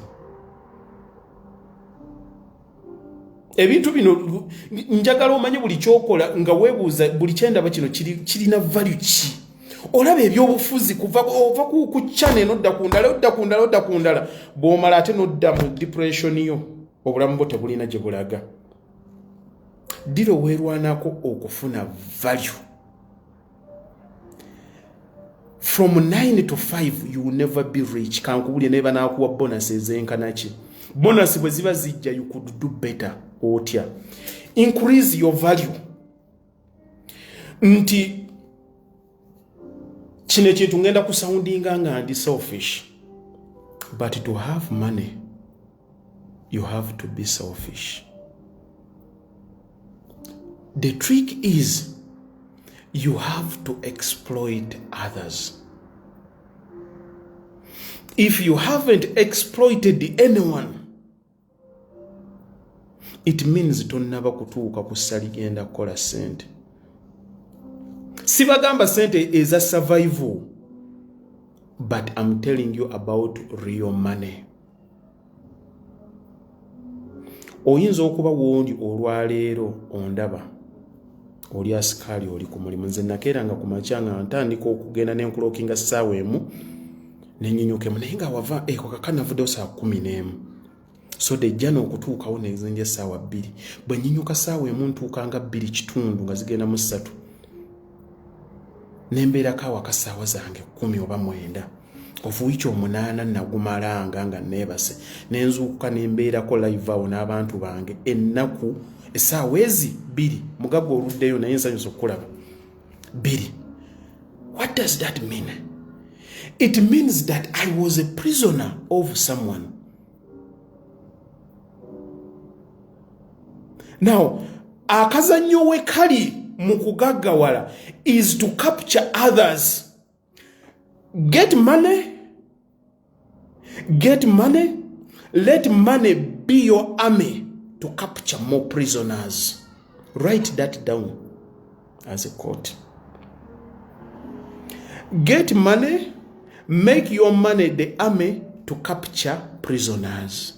Ebintu bino njagala omanye buli kyokola nga weebuuza buli kyendaba kino kirina value ki. Olaba ebyobufuzi kuva ku channel nodda ku ndala bw'omala ate nodda mu depression yo obulamu bwo tebulina gye bulaga. Diro weerwanako okufuna value. From 9 to 5 you will never be rich. Kankubulye neba nakuwa bonuses enkanaki. Bonus bwe ziba zijja you could do better. Otya. Increase your value. Nti kino ekintu ngenda kusoundinga nga ndi selfish. But to have money, you have to be selfish. The trick is you have to exploit others. If you haven't exploited anyone, it means tonnaba kutuuka ku ssali genda kukola sente. Sibagamba sente is a survival, but I'm telling you about real money. Oyinza okuba wondi olwaleero ondaba oli asikaali oli ku mulimu. Nze nakeeranga ku makya nga ntandika okugenda n'enkulookinga ssaawa emu n'ennyunyukemu naye nga wava eko kakanavuddeyo saa 11. So dejjana okutuukawo nezinja essaawa 2. Bwe nnyunyuka ssaawa emu ntuukanga 2 kitundu nga zigenda mu 3. Nembeerako awaka ssaawa zange 10 oba 9. Ovuwiiki 8 nagumalanga nga neebase. Nenzuukuka nembeerako live awo n'abantu bange ennaku essaawa ezi 2. Mugagga oluddeyo naye nsanyusa okukulaba 2. What does that mean? It means that I was a prisoner of someone. Now, akazannyo we kali mu kugaggawala is to capture others. Get money. Let money be your army to capture more prisoners. Write that down as a quote. Get money. Make your money the army to capture prisoners.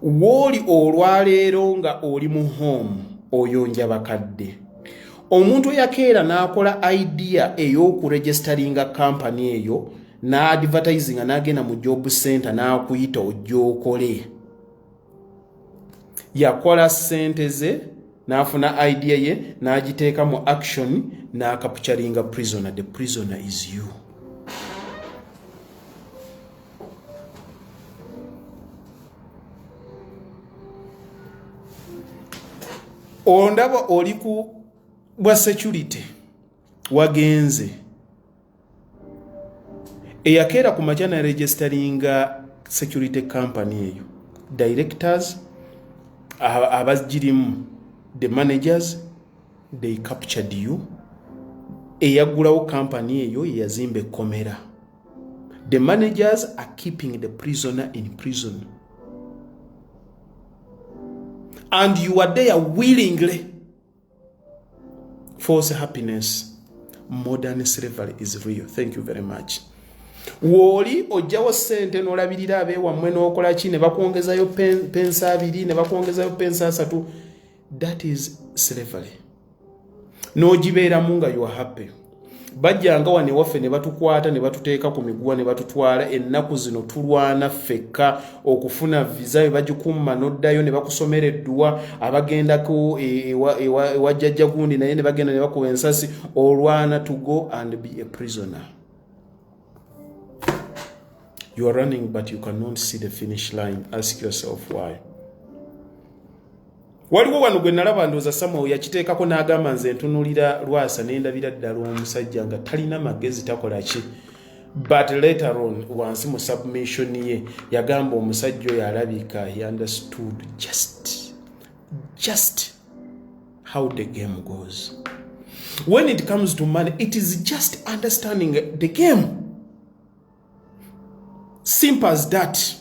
Woli olwaleero nga oli mu home oyonja bakadde. Omuntu yakeera n'akola idea ey'okuregisteringa company eyo n'advertising n'agenda mu job center n'akuyita ojja okole. Yakola sente ze n'afuna idea ye n'agiteeka mu action n'akapturinga prisoner. The prisoner is you. Ondaba oli ku bwa security wagenze eyakeera ku majana registeringa security company eyo directors abagirimu the managers they captured you. Eyagulawo company eyo yazimbe komera. The managers are keeping the prisoner in prison. And you are there willingly. False happiness. Modern slavery is real. Thank you very much. Woli ojawo sente n'olabirira abeewammwe n'okola ki ne bakwongezayo pensa 2 ne bakwongezayo pensa 3. That is slavery. N'ogibeeramu nga you are happy. Bajjanga wane waffe ne batukwata ne batuteeka ku miguwa ne batutwala ennaku zino tulwana ffekka okufuna visa ebagikumma n'oddayo ne bakusomera edduwa abagendako ewa jjajja gundi naye ne bagenda ne bakuwa ensasi olwana to go and be a prisoner. You are running but you cannot see the finish line. Ask yourself why. Waliwo wano gwe nalaba ndooza Samuel yakiteekako n'agamba nze ntunulira Lwasa n'endabira ddala omusajja nga talina magezi takola ki. But later on wansi mu submission ye yagamba omusajja oyo alabika he understood just how the game goes. When it comes to money, it is just understanding the game. Simple as that.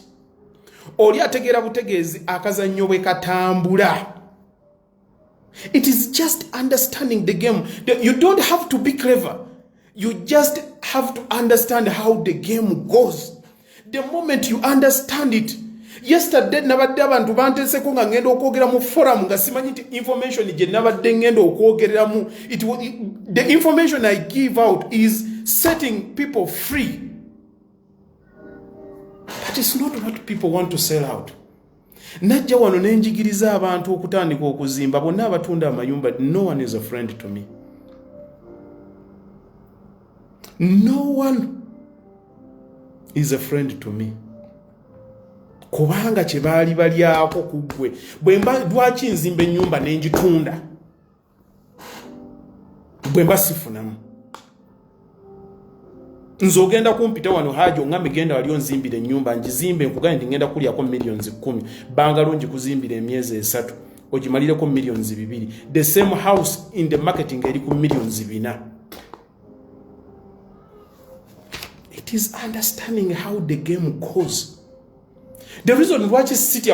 Oli ategera butegezi akazannyo bwe katambula. It is just understanding the game. You don't have to be clever. You just have to understand how the game goes. The moment you understand it. Yesterday nabadde abantu banteseko nga ngenda okwogera mu forum nga simanyi nti information je nabadde ngenda okwogereramu. The information I give out is setting people free. That is not what people want to sell out. Najja wano nenjigiriza abantu okutandika okuzimba bonna abatunda amayumba. No one is a friend to me. No one is a friend to me. Kubanga kye baali balyako kuggwe bwemba lwaki nzimba ennyumba nenjitunda bwemba sifunamu nze ogenda kumpita wano hajo ngambe genda waliyo nzimbira ennyumba njizimbe nkugane ngenda kulyako millions 10 banga lungi kuzimbira emyezi 3 ogimalireko millions 2 the same house in the marketing eri ku millions 4. It is understanding how the game goes. The reason why city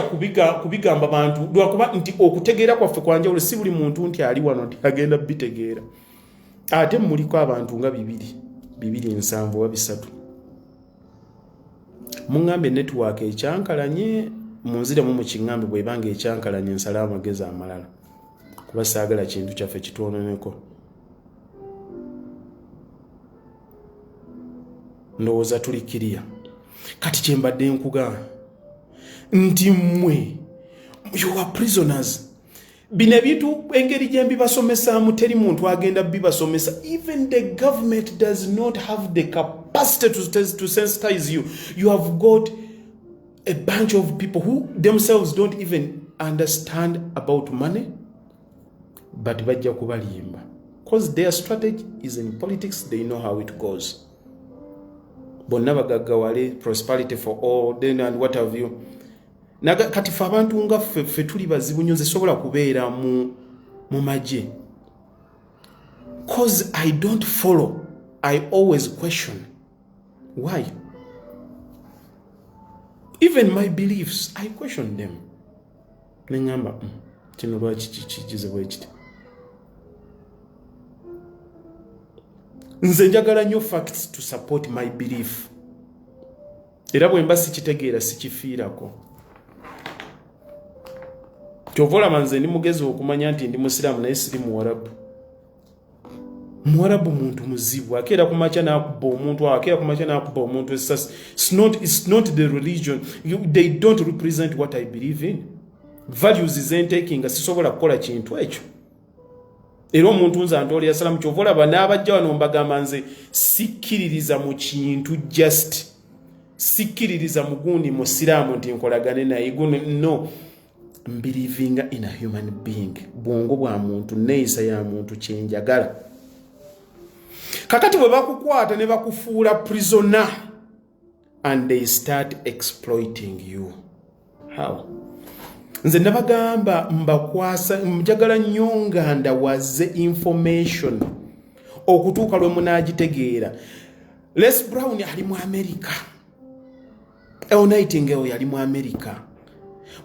kubigamba bantu lwakuba nti okutegeera kwaffe kwanjawulo si buli muntu nti ali wano nti agenda bitegeera. Ate muliko abantu nga 207 wa 3. Mungambe network ekyankalanye munzire mu kingambe bwe banga ekyankalanye nsala amagezi amalala. Kuba saagala kintu kyaffe kitwononeko. Ndowooza tulikiria. Kati kyembadde nkugamba nti mmwe you are prisoners. Bine bitu engeri jembi basomesa muteri muntu agenda bibasomesa. Even the government does not have the capacity to sensitize you. You have got a bunch of people who themselves don't even understand about money, but bajja kubalimba because their strategy is in politics. They know how it goes. Bonna bagagawale prosperity for all then and what have you. Naga kati fa abantu nga ffe tuli bazibu nnyo sobola kubeera mu maje. Cause I don't follow. I always question. Why? Even my beliefs, I question them. Nengamba kino lwaki kikize bwe kiti. Nze njagala nnyo facts to support my belief. Era bwe mba sikitegeera sikifiirako. Kyovola manze ndi mugezi okumanya nti ndi musiramu naye siri muwarabu. Muwarabu muntu muzibu akeera kumacha nakuba omuntu akeera kumacha nakuba omuntu esas. It's not the religion. They don't represent what I believe in. Values isn't taking sisobola kukola kintu ekyo. Era omuntu nza ntoli ya salamu kyovola banabajja wano mbagamba nze sikiririza mu kintu just sikiririza mugundi musiramu nti nkolagane naye no. Believing in a human being. Bwongo bwa muntu neeyisa ya muntu kyenjagala. Kakati bwe bakukwata ne bakufuula prisoner and they start exploiting you. How? Nze nabagamba mbakwasa njagala nnyo nga ndawaze information okutuuka lwe munagitegeera. Les Brown ali mu America. El Nightingale yali mu America.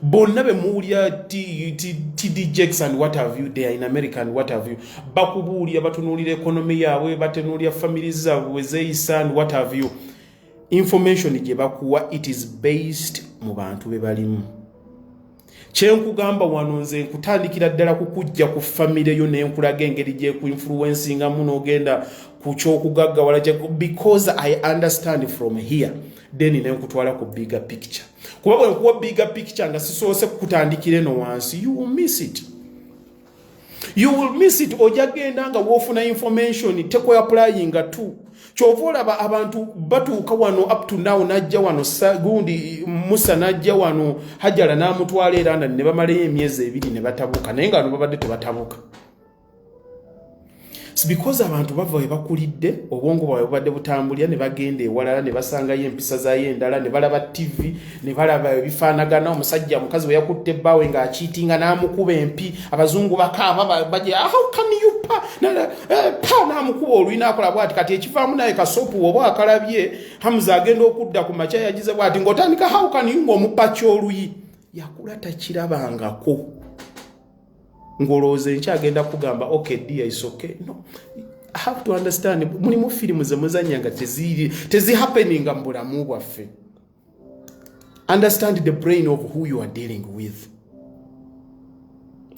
Bonna be muulya TD Jakes and what have you, they are in America and what have you. Bakubuulya batunuulira economy yaabwe, batunuulira families zaabwe zeeyisa and what have you. Information gye bakuwa it is based mu bantu be balimu. Kyenkugamba wano nze nkutandikira ddala kukujja ku family yo nenkulaga engeri gye ku influencing muno ogenda ku kyokugaggawala because I understand from here. Then nenkutwala ku bigger picture. Kuba bwe nkuwa bigger picture nga sisoose kutandikira eno wansi, you will miss it. You will miss it. Ojagenda nga wofuna information teko applying tu. Kyovola abantu batuuka wano up to now najja wano gundi Musa najja wano Hajala namutwala era ne bamala emyezi 2 ne batabuka naye nga babadde tebatabuka. because abantu bava bakulidde obwongo bwawe bubadde butambulira ne bagenda ewalala ne basangayo empisa zayo endala ne balaba TV ne balaba ebifaanagana omusajja mukazi we yakutte bbaawe ng'akiitinga n'amukuba empi abazungu bakaaba baje how can you pa n'amukuba olwina akola bw'ati kati ekivaamu naye kasopu oba akalabye Hamza agenda okudda ku makya yagize bw'ati ng'otandika how can you ng'omuppa kyoluyi yakula takirabangako ngolooze nkyagenda kugamba okay dear is okay no I have to understand mulimu firimu ze muzanyanga tezi happening nga mbulamu bwaffe understand the brain of who you are dealing with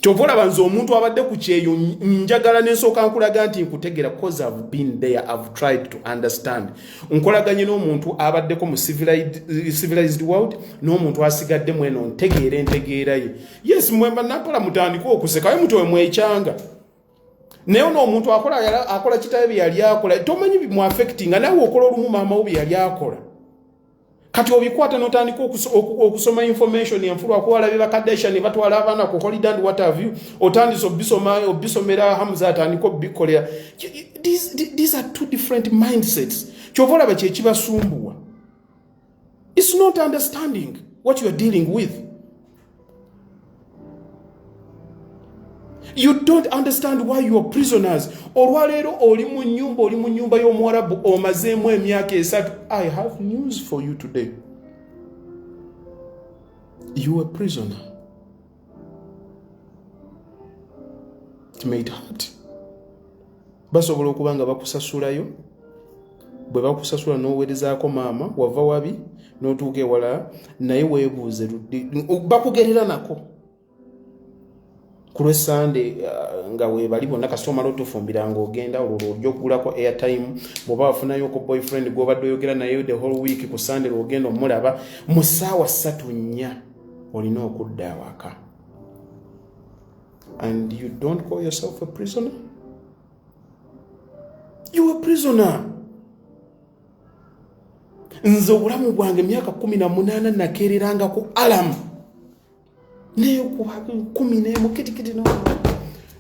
Chovola banzo omuntu abadde ku kyeyo njagala n'ensooka nkulaga nti nkutegera cause I've been there I've tried to understand nkolaganye n'omuntu abaddeko mu civilized world n'omuntu asigadde mweno ntegeera ye yes mwemba napola mutandika okuseka ye mutowe mwekyanga naye n'omuntu akola kitabe bye yali akola tomanyi bimu affecting nawe okola olumu maama wo bye yali akola kati obikwata notandika okusoma information yanfulu akwala beba Kardashian ne batwala abana ku holiday and what have you otandisa obisomera Hamza atandika obikolera these are two different mindsets chovola bache kibasumbuwa it's not understanding what you are dealing with you don't understand why you are prisoners olwalero oli mu nyumba y'Omwarabu omazeemu emyaka 3 I have news for you today you are a prisoner it made hurt basobola okubanga bakusasulayo bwe bakusasula n'oweerezaako maama wava wabi n'otuuka ewala naye weebuuze bakugerera nako Kule Sunday nga we bali bonna kasoma loto fumbira ng'ogenda olwo gy'okugulako airtime bw'oba wafunayo ko boyfriend gw'obadde oyogera naye the whole week ku Sunday ogenda omulaba mu ssaawa 3:04 olina okudda awaka and you don't call yourself a prisoner you are a prisoner nze obulamu bwange myaka 18 nakeereranga ku alarm ne kuba 10 mukitikiti no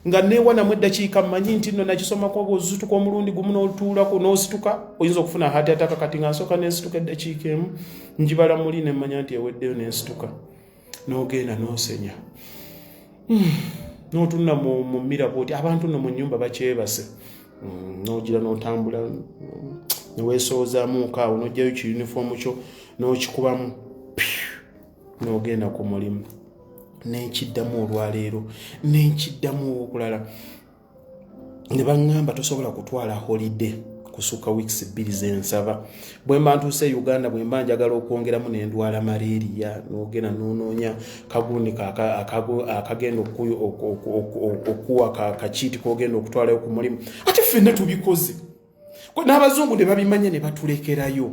nga newana mu eddakiika manyi nti nno nakisoma kwa bozutu kwa mulundi gumu n'otuula ko n'osituka oyinza okufuna hati ataka kati nga nsoka n'esituka eddakiika emu njibala muli ne mmanya nti eweddeyo n'esituka n'ogenda n'osenya n'otunna mu miraboti abantu nno mu nnyumba bakyebase n'ogira n'otambula neweesoozaamu nkaawo n'ojjayo ki uniform kyo n'okikubamu n'ogenda ku mulimu n'ekiddamu olwaleero n'ekiddamu okulala ne baŋŋamba tosobola kutwala holiday kusuka weeks 2 zensaba bwe mba ntuuse Uganda bwe mba njagala okwongeramu n'endwala malaria n'ogenda n'onoonya kagundi akagenda okuwa kakiiti k'ogenda okutwalayo ku mulimu ate ffenna tubikoze n'abazungu ne babimanya ne batulekerayo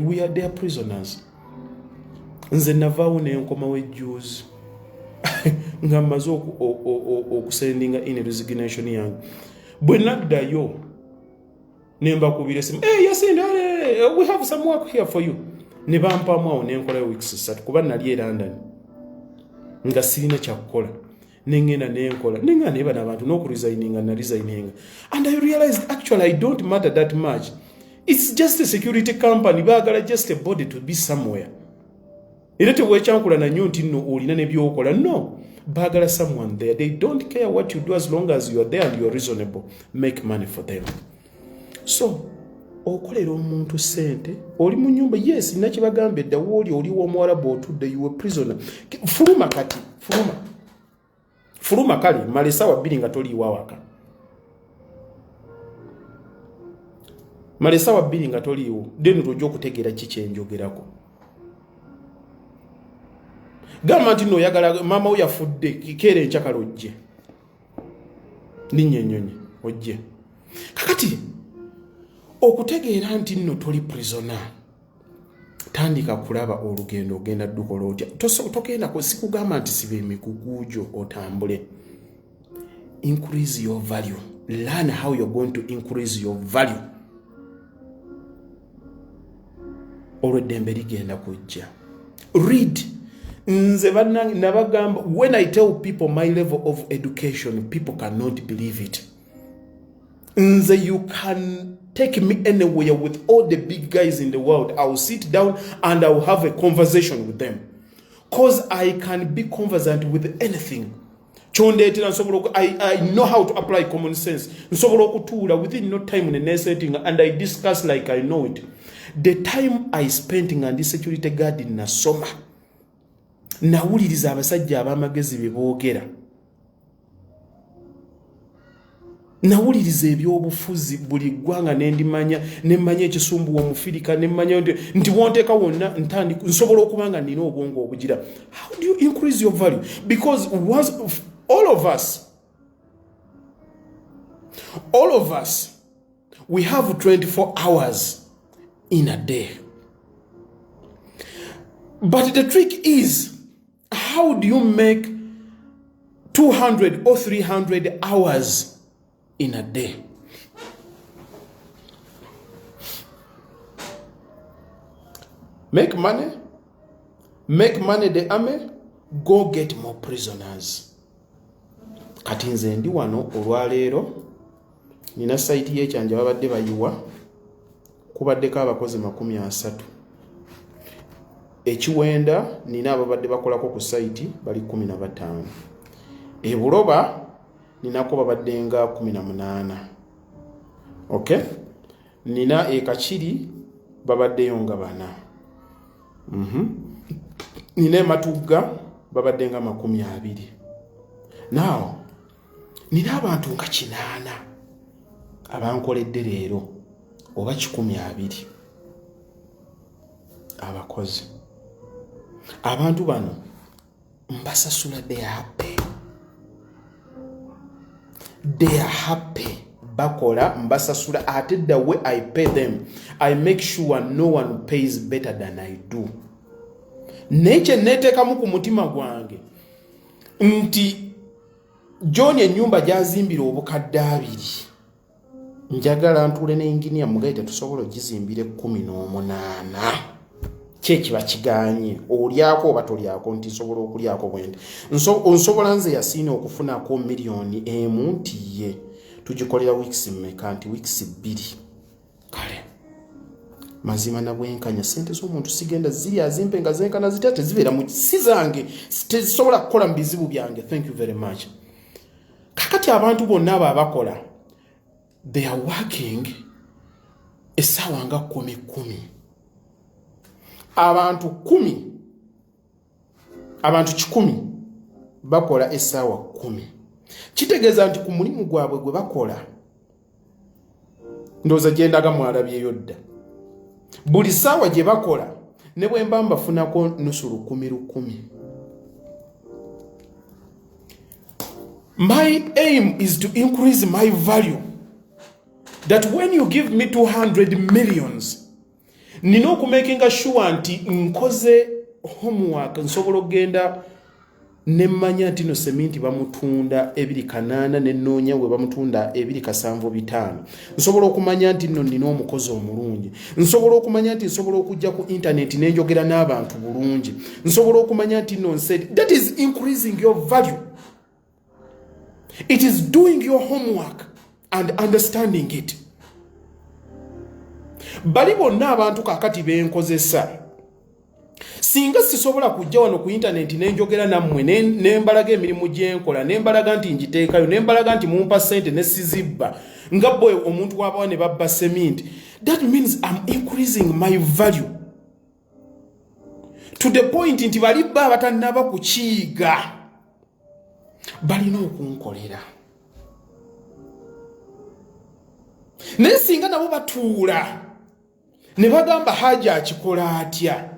we are their prisoners nze navaawo n'enkomawo ejjuuzi nga mmaze okusendinga in resignation yange bwe naddayo ne mbakubira esimu yasinda we have some work here for you ne bampaamu awo n'enkolayo weeks 3 kuba nali e London nga sirina kyakukola nengenda nenkola nenga neba n'abantu n'okuresigninga na resigninga and I realized actually I don't matter that much. It's just a security company, bagala just a body to be somewhere. Irete wechankula na nyuti no olina ne byokola no. Bagala someone there. They don't care what you do as long as you are there and you are reasonable. Make money for them. So, okolera omuntu sente, oli mu nyumba yes, nakibagambe dda woli oli w'Omwarabu otudde you were prisoner. Fuluma kati, fuluma. Fuluma kali malesa wa bilinga toli wawaka. Malesa wa bilinga toliwo deni tojo kutegera kichenjogerako gamba nti no yagala mama wo yafudde kikere nchakalojje ninyenyonye ojje kakati okutegeera nti nno toli prisoner tandika kulaba olugendo ogenda dukola otya tokenda ko sikugamba nti sibe emikugujo otambule increase your value learn how you're going to increase your value olw'eddembe ligenda kujja read When I tell people my level of education, people cannot believe it. You can take me anywhere with all the big guys in the world. I will sit down and I will have a conversation with them. Because I can be conversant with anything. I know how to apply common sense. Within no time in a setting, and I discuss like I know it. The time I spent in the security guard in Nasoma, nawuliriza abasajja abamagezi beboogera. Nawuliriza ebyobufuzi buli ggwanga nemmanya ekisumbu omufirika nemmanya nti wonteeka wonna ntandika nsobola okuba nga nina obwongo obugira. How do you increase your value? Because all of us, we have 24 hours in a day. But the trick is, how do you make 200 or 300 hours in a day? Make money, the army, go get more prisoners. Kati nze ndi wano olwaleero nina site y'ekyanja babadde bayiwa kubaddeko abakozi 30. Ekiwenda nina ababadde bakolako ku site bali 15. Ebuloba ninako babadde nga 18. Okay? Nina ekakiri babaddeyo nga 4. Nina Matugga babadde nga 20. Now, nina abantu nga 8 abankoledde leero oba 12 abakozi. Abantu bano mbasasula they are happy. Bakola mbasasula ate the way I pay them, I make sure no one pays better than I do. Neche netekamu ku mutima gwange nti John ennyumba gyazimbira obukadde 2. Njagala ntule ne engineer mugaita tusobola gizimbire 18. Kyeki bakiganye olyako oba tolyako nti nsobola okulyako bwende. Nsobola nze yasine okufunako miliyoni emu ntiye tugikolera weeks mmeka nti weeks 2. Kale mazima na bwenkanya sente z'omuntu sigenda ziri azimpe nga zenkana zitate zibeera mu sizange tezisobola kukola mu bizibu byange. Thank you very much. Kakati abantu bonna abakola they are working essaawa nga 10. Abantu 100 bakola essaawa 10. Kitegeeza nti ku mulimu gwabwe gwe bakola ndowooza gyendaga mwalabyeyo dda. Buli ssaawa gye bakola ne bwe mba mbafunako nusu 10. My aim is to increase my value. That when you give me 200 millions, nino kumaking sure nti nkoze homework nsobola ogenda nemmanya nti no sementi bamutunda 2.8 nenoonya we bamutunda 2.75. Nsobola okumanya nti no nina omukozi omulungi. Nsobola okumanya nti nsobola okujja ku internet nenjogera n'abantu bulungi. Nsobola okumanya nti no said that is increasing your value. It is doing your homework and understanding it. Bali bonna abantu kakati benkozesa. Singa sisobola kujja wano ku internet nenjogera nammwe nembalaga emirimu gyenkola nembalaga nti njiteekayo nembalaga nti mumpa sente ne sizibba nga boy omuntu wabawa ne babba cement. That means I'm increasing my value to the point nti bali bba batannaba kukiyiga balina okunkolera. Naye singa nabo batuula ne bagamba Haja akikola atya,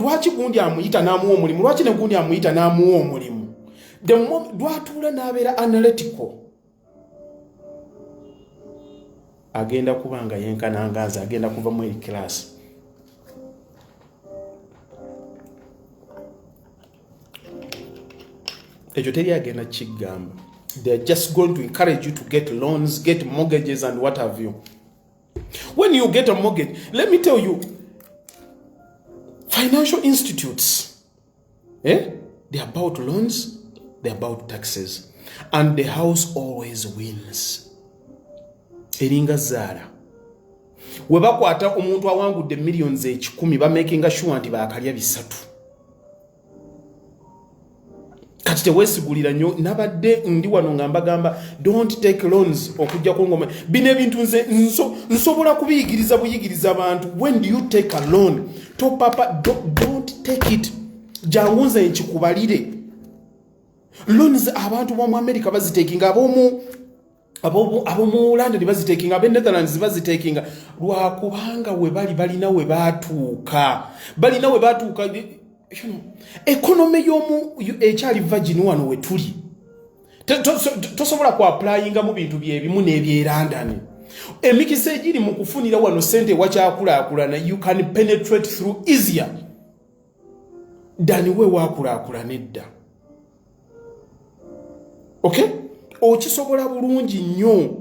lwaki gundi amuyita n'amuwa omulimu, lwaki ne gundi amuyita n'amuwa omulimu, lwatuula n'abeera analytical, agenda kubanga yenkanangaza, agenda kuva mu class. Ekyo teri agenda kigamba. They are just going to encourage you to get loans, get mortgages and what have you. When you get a mortgage, let me tell you, financial institutes They're about loans, they're about taxes. And the house always wins. Eringa Zara. Webakwata omuntu awangudde millions 10 bamakinga sure nti baakalya bisatu. Kati teweesigulira nnyo nabadde ndi wano nga mbagamba don't take loans okujja kongoma bino ebintu nze nsobola kubiyigiriza buyigiriza abantu. When do you take a loan? Don't take it. Jangu nze nkikubalire. Loans abantu b'omu America bazitakinga abomu London bazitakinga abe Netherlands bazitakinga lwakubanga we balina we baatuuka. Economy yomu ekyali virgin wano we tuli. Tosobola ku applyinga mu bintu byebimu n'ebyerandane. Emikisa egiri mu kufunira wano sente wakyakulaakulana you can penetrate through easier than we waakulaakulana edda. Okay? Okisobola bulungi nnyo.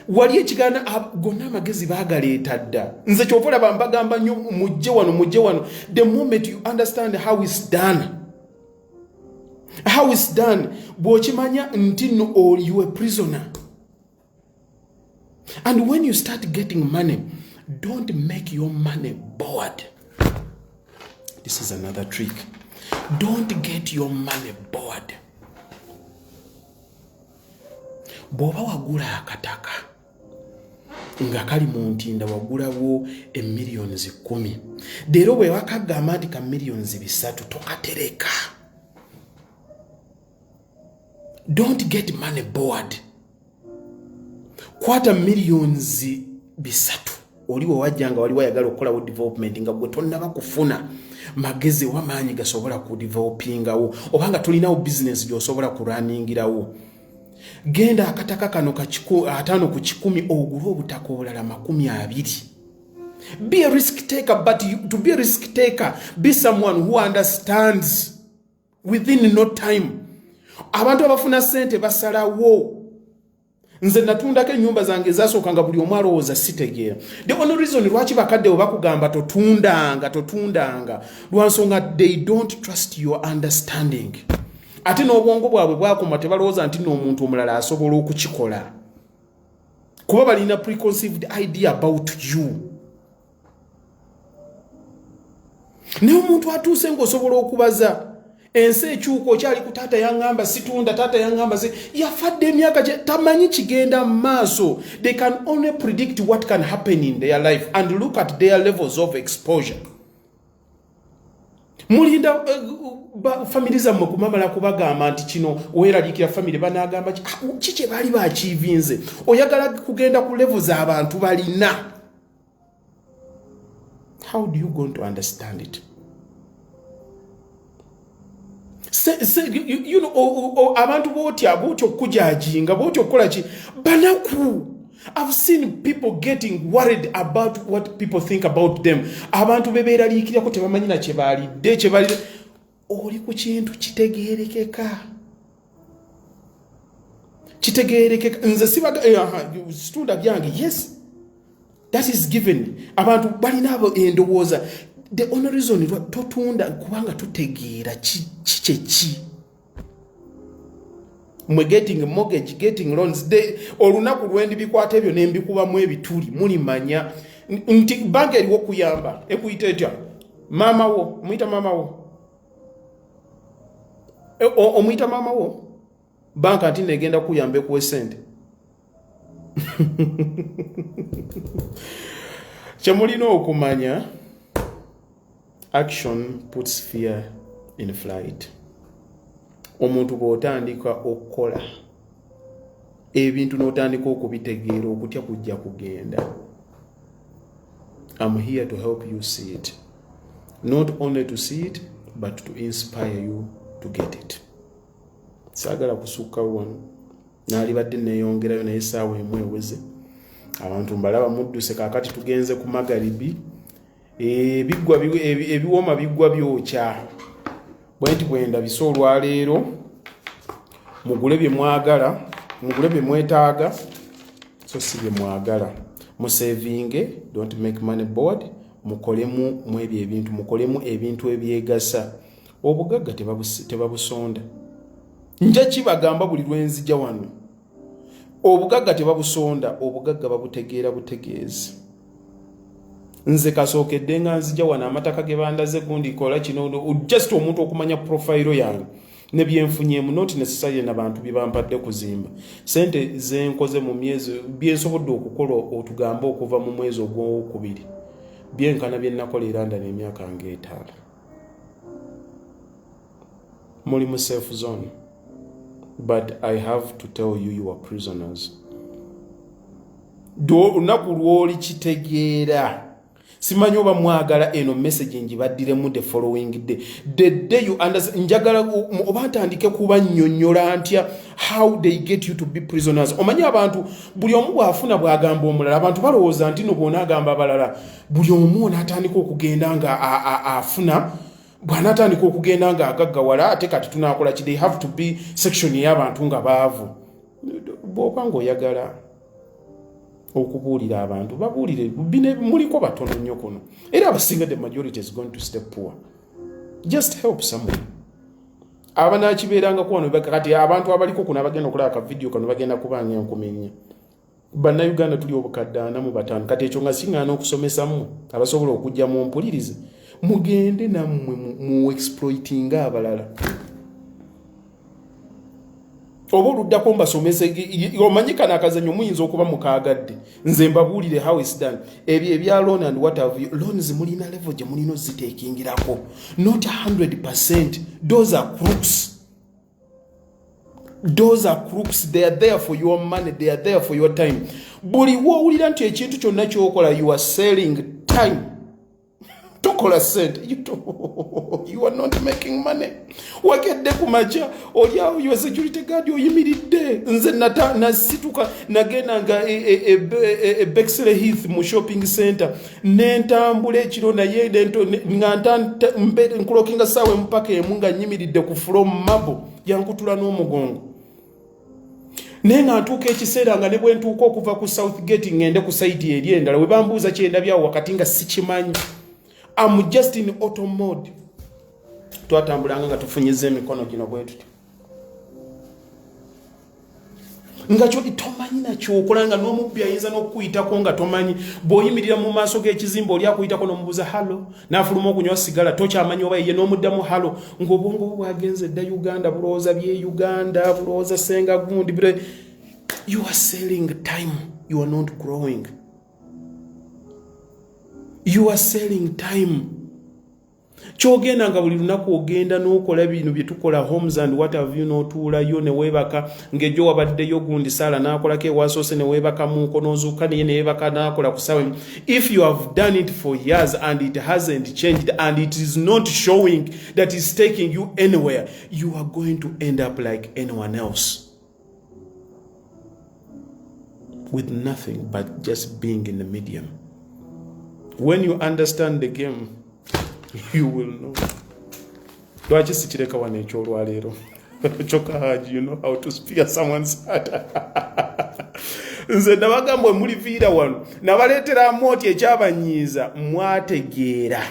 Wali ekigana gonna amagezi baagaleeta dda. Nze kyovola bambagamba nnyo mujje wano. The moment you understand how it's done. Bw'okimanya nti no or you a prisoner. And when you start getting money, don't make your money bored. This is another trick. Don't get your money bored. Bw'oba wagula akataka nga kali mu ntinda wagulawo millions 10. Leero bwe wakagamba nti ka millions 3 tokatereka. Don't get money bored. Kwata millions 3 oliwo wajjanga wali wayagala okukolawo development nga gwe tonnaba kufuna magezi w'amaanyi gasobola ku developingawo obanga tulinawo business gy'osobola kuranningirawo. Genda akataka kano ka 5 ku 10 ogulwa obutaka obulala 20. Be a risk taker, but to be a risk taker, be someone who understands within no time. Abantu abafuna sente basalawo. Nze natundako ennyumba zange zasookanga buli omu alowooza sitegeera. The only reason lwaki bakadde bakugamba totundanga lwansonga they don't trust your understanding. Ate n'obwongo bwabwe bwakoma tebalowooza nti n'omuntu omulala asobola okukikola. Kuba balina preconceived idea about you. Ne omuntu atuuse ng'osobola okubaza ensi ekyuka okyali ku taata yaŋŋamba situunda taata yaŋŋamba yafadde emyaka tamanyi kigenda mu maaso. They can only predict what can happen in their life and look at their levels of exposure. Mulinda family zammwe kumamala kubagamba nti kino weeraliikira family banaagamba kiki baali baakiivinze oyagala kugenda ku level z'abantu balina. How do you going to understand it? You know, abantu botya okujajinga botya okukola ki banaku. I've seen people getting worried about what people think about them. Abantu bebeeraliikirako tebamanyi na kye baalidde oli ku kintu kitegeerekeka. Nze sibaga situunda byange yes that is given. Abantu balina abo endowooza. The only reason totunda kubanga tutegeera ki mwe getting mortgage getting loans olunaku lwendi bikwata ebyo nembikubamu ebituli mulimanya nti banka eriwo kuyamba ekuyita etya mama wo omuyita mama wo omuyita mama wo banka nti negenda kuyamba ekuwe sente. Kyemulina okumanya action puts fear in flight. Omuntu bw'otandika okukola ebintu n'otandika okubitegeera okutya kujja kugenda. I'm here to help you see it. Not only to see it, but to inspire you to get it. Saagala kusukka wano. Naalibadde neeyongerayo naye essaawa emu eweze. Abantu mbalaba mudduse kaakati tugenze ku Magalibi. Ebiwooma biggwa byokya. Bwenti bwenda biso olwaleero mugule bye mwagala mugule bye mwetaaga so si bye mwagala musevinge. Don't make money bored. Mukolemu mwebyo ebintu mukolemu ebintu ebyegasa obugagga tebabusonda. Nja kibagamba buli lwenzija wano. Obugagga tebabusonda, obugagga babutegeera butegeezi. Nze kasookedde nga nzija wano amataka ge bandaze gundi kola kino just omuntu okumanya profile yange ne byenfunyeemu not necessarily n'abantu bye bampadde kuzimba. Sente zenkoze mu myezi byensobodde okukola otugamba okuva mu mwezi ogwokubiri byenkana bye nakola London emyaka nga 5. Muli mu safe zone. But I have to tell you, you are prisoners. Do nakulwoli kitegeera. Simanyi oba mwagala eno message njibadiremu the following day. The day you understand, njagala oba ntandike kuba nnyonnyola ntya how they get you to be prisoners. Omanyi abantu buli omu bwafuna bwagamba omulala, abantu balowooza nti no bwona agamba abalala buli omu n'atandika okugenda nga afuna bwanatandika okugenda nga agaggawala ate kati tunakola ki. They have to be section y'abantu nga baavu. Bw'oba ng'oyagala okubuulira abantu babuulire muliko batono nnyo kuno era abasinga the majority is going to stay poor. Just help someone. Abanakibeeranga kuwano kati abantu abaliko kuno abagenda okulaba ka video kano bagenda kubanga enkumenya. Bannayuganda tuli obukadde 4 mu 5 kati ekyo nga siŋŋaana okusomesamu abasobola okujja mu mpulirize mugende nammwe mu exploiting abalala. Obo luddako mbasomese omanyika nakazanyo muyinza okuba mukaagadde nze mbabuulire how is done ebya loan and what have you. Loans mulina level gye mulino zitekingirako not 100%. Those are crooks. Those are crooks. They are there for your money, they are there for your time. Buli wowulira nti ekintu kyonna kyokola you are selling time. Tokola sente. You are not making money. Wagedde kumacha olyawo your security guard oyimiridde nze nasituka nagenda nga Bexley Heath mu shopping center nentambula ekiro naye nga nkulokinga sawe mpaka emu nga nyimiridde ku from mabo yankutula n'omugongo naye nga ntuuka ekiseera nga ne bwe ntuuka okuva ku Southgate ngende ku site eri endala we bambuuza kyendabyawo wakati nga sikimanyi. I'm just in auto mode. Twatambulanga nga tufunyize emikono gino bwe tutyo. Nga kyo tomanyi na kyokolanga n'omubbi ayinza n'okuyitako nga tomanyi bw'oyimirira mu maaso g'ekizimba oli akuyitako n'omubuuza halo n'afuluma okunywa sigala tokyamanyi oba ye n'omuddamu halo ng'obwongo bwagenze dda Uganda bulowooza bye Uganda bulowooza senga gundi bire. You are selling time. You are not growing. You are selling time. Kyogenda nga buli lunaku ogenda n'okola bino bye tukola homes and what have you n'otuulayo ne weebaka ng'ejjo wabaddeyo gundi saala n'akolako ewasoose ne weebaka munko n'ozuuka naye ne weebaka n'akola ku sawe. If you have done it for years and it hasn't changed and it is not showing that it's taking you anywhere, you are going to end up like anyone else with nothing but just being in the medium. When you understand the game, you will know. Lwaki sikireka wano ekyolwaleero choka haji, you know how to spear someone's heart. Nze nabagamba muliviira wano nabaleetera moti ekyabanyiiza mwategeera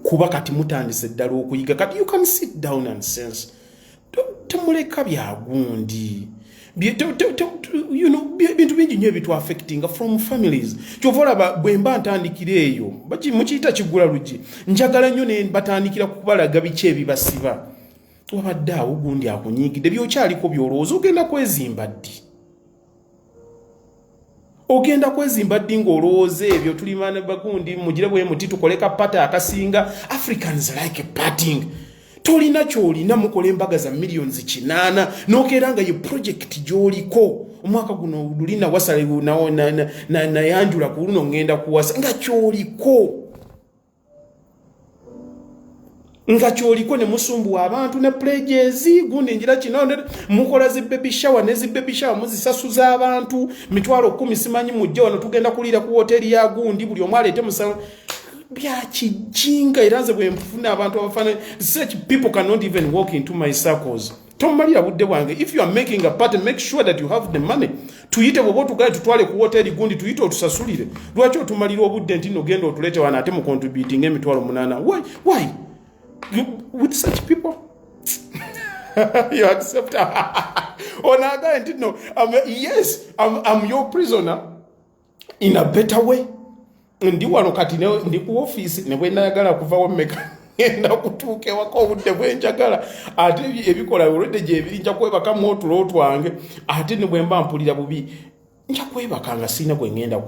kuba kati mutandise ddala okuyiga kati you can sit down and sense temuleka byagundi you know bintu bingi nnyo ebitu affecting from families. Kyovola bwemba ntandikira eyo mukiyita kigula lugi njagala nnyo ne batandikira kubalaga biki ebibasiba wabadde awo gundi akunyigidde byokyaliko byolowooza ogenda kwezimba ddi ng'olowooza ebyo tulimana bagundi mugire bwe muti tukoleka pata akasinga. Africans like partying. Tolina kyolina mukola embaga za millions 8 n'okeera nga ye project gy'oliko omwaka guno lulina wasalewo na yanjula ku luno ngenda kuwasa nga kyoliko ne musumbu abantu ne pledges gundi njira kino mukola zi baby shower ne zi baby shower muzisasuza abantu mitwalo 10 simanyi mujja wano tugenda kulira ku hoteli ya gundi buli omwale ete musalo byakijinga iranze bwe mfuna abantu abafana. Such people cannot even walk into my circles. Tomalira budde bwange. If you are making a party, make sure that you have the money. Tuyite bwo tugale tutwale ku hoteli gundi tuyite otusasulire. Lwaki otumalira obudde ntino gendo otulete wana ate mu contributing emitwalo 8. Why? with such people. You accept no, yes, I'm your prisoner in a better way. Ndi wano kati ndi ku office ne bwe nayagala kuvawo mmeka ngenda kutuuka ewaka obudde bwenjagala ate ebikola olwedde gye ebiri nja kwebakamu otulo twange ate ne bwe mba mpulira bubi nja kwebakanga sina gwe ngenda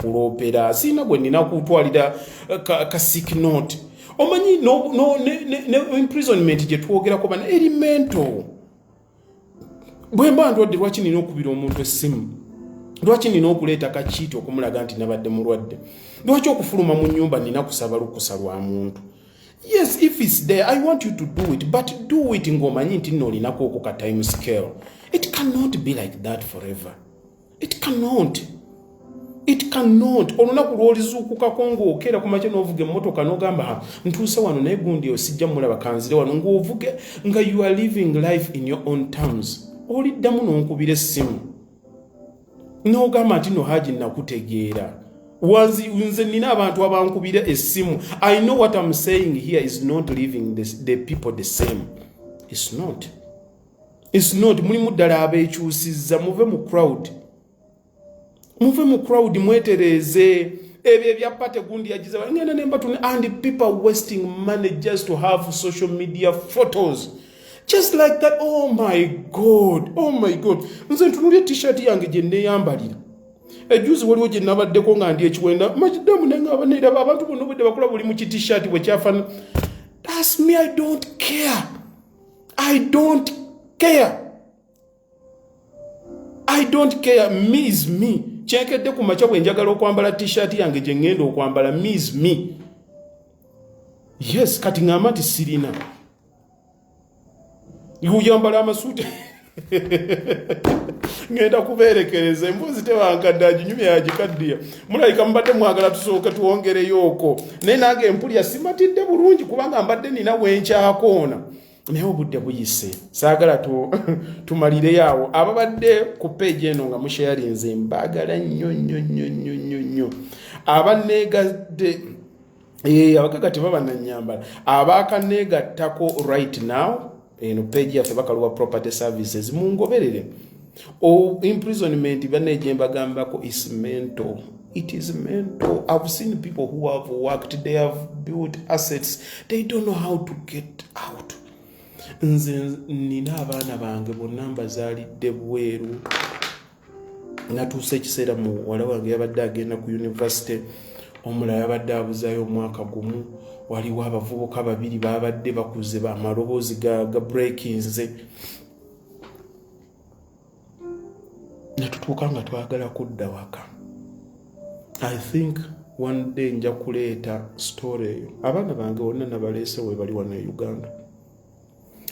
kuloopera sina gwe nina kutwalira ka sick note omanyi ne imprisonment gye twogerako bana erimento bwe mba ndwadde lwaki nina okubira omuntu essimu lwaki nina okuleeta kakiiti okumulaga nti nabadde mulwadde lwaki okufuluma mu nnyumba nina kusaba lukusa lwa muntu yes if it's there I want you to do it but do it ng'omanyi nti nno olinako oko ka time scale it cannot be like that forever it cannot olunaku lw'olizuukukako ng'okeera ku makya n'ovuga emmotoka n'ogamba ntuuse wano naye gundi osijja mulaba kanzire wano ng'ovuge nga you are living life in your own terms oliddamu n'onkubira essimu n'ogamba nti no haji nakutegeera nze nina abantu abankubira essimu I know what I'm saying here is not leaving the people the same it's not mulimu ddala abeekyusizza muve mu crowd mwetereeze ebyo ebyapate gundi yagize ngenda nembatune and people wasting money just to have social media photos just like that. Oh my god nze ntunulye t-shirt yange gye neeyambalira ejuzi waliwo gye nabaddeko nga ndi ekiwenda makidamu nengaba neeraba abantu bonna obudde bakola buli mu ki-t-shirt bwe kyafana that's me I don't care me is me kyenkedde ku makya bwe njagala okwambala t-shirt yange gye ngenda okwambala me is me yes kati ngamba nti sirina yuyambala amasuuti ngenda kubeerekereza embuzi tewankadde aginyumya yagikaddiya mulayika mubadde mwagala tusooke tuwongereyo okwo naye nange empulya simatidde bulungi kubanga mbadde nina wenkyakoona naye obudde buyise saagala tumalireyo awo ababadde ku page eno nga musharinze mbagala nnyo abaneegadde abagaga tebaba nanyambala abakaneegattako right now eno page yaffe bakaluwa property services mungoberere imprisonment baneje mbagambako is mental. It is mental. I've seen people who have worked, they have built assets, they don't know how to get out. Nze nina abaana bange bonna mbazaalidde bweru natuuse ekiseera muwala wange yabadde agenda ku university omulala yabadde abuzaayo omwaka gumu waliwo abavubuka babiri babadde bakuze bamaloboozi ga breakinze natutuuka nga twagala kudda waka. I think one day nja kuleeta story eyo abaana bange bonna nabaleese we bali wano e Uganda,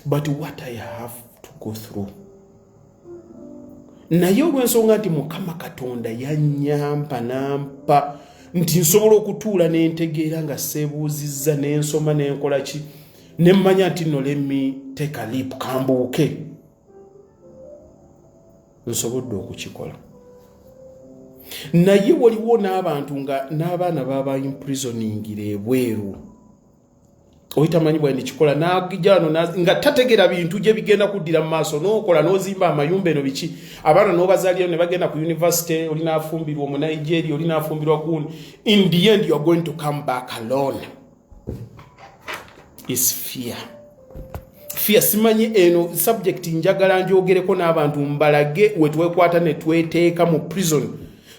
but what I have to go through naye olw'ensonga nti Mukama Katonda yannyamba nampa nti nsobola okutuula n'entegeera nga seebuuzizza n'ensoma n'enkola ki nemmanya nti no let me take a leap kambuuke nsobodde okukikola. Naye waliwo n'abantu nga n'abaana baba imprisoningira ebweru oyitamanyi bw'endi kikola n'agijano nga tategera bintu gye bigenda kuddira mu maaso n'okola n'ozimba amayumba eno biki abaana n'obazaalira ne bagenda ku university oli n'afumbirwa mu Nigeria oli n'afumbirwa gundi in the end you are going to come back alone. Is fear. Simanyi eno subject njagala njogereko n'abantu mbalage we twekwata ne tweteeka mu prison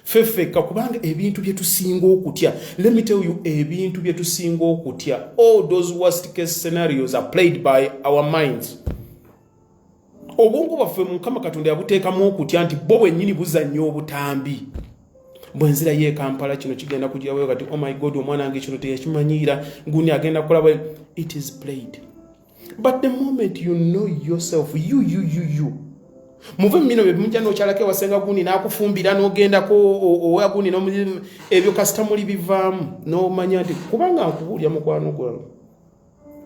fefeka kubanga ebintu bye tusinga okutya. Let me tell you ebintu bye tusinga okutya, all those worst case scenarios are played by our minds. Obwongo bwaffe Mukama Katonda yabuteekamu okutya nti bo bwennyini buzannya obutambi. Bwenzira ye Kampala kino kigenda kujjawo kati oh my god omwana wange kino teyakimanyiira nguni agenda kukola bwe. It is played. But the moment you know yourself, you muve mino bemujja n'okyalako wasenga guni n'akufumbira n'ogendako owa guni ebyo kasita muli bivaamu n'omanya nti kubanga nkubuulya mukwano gwange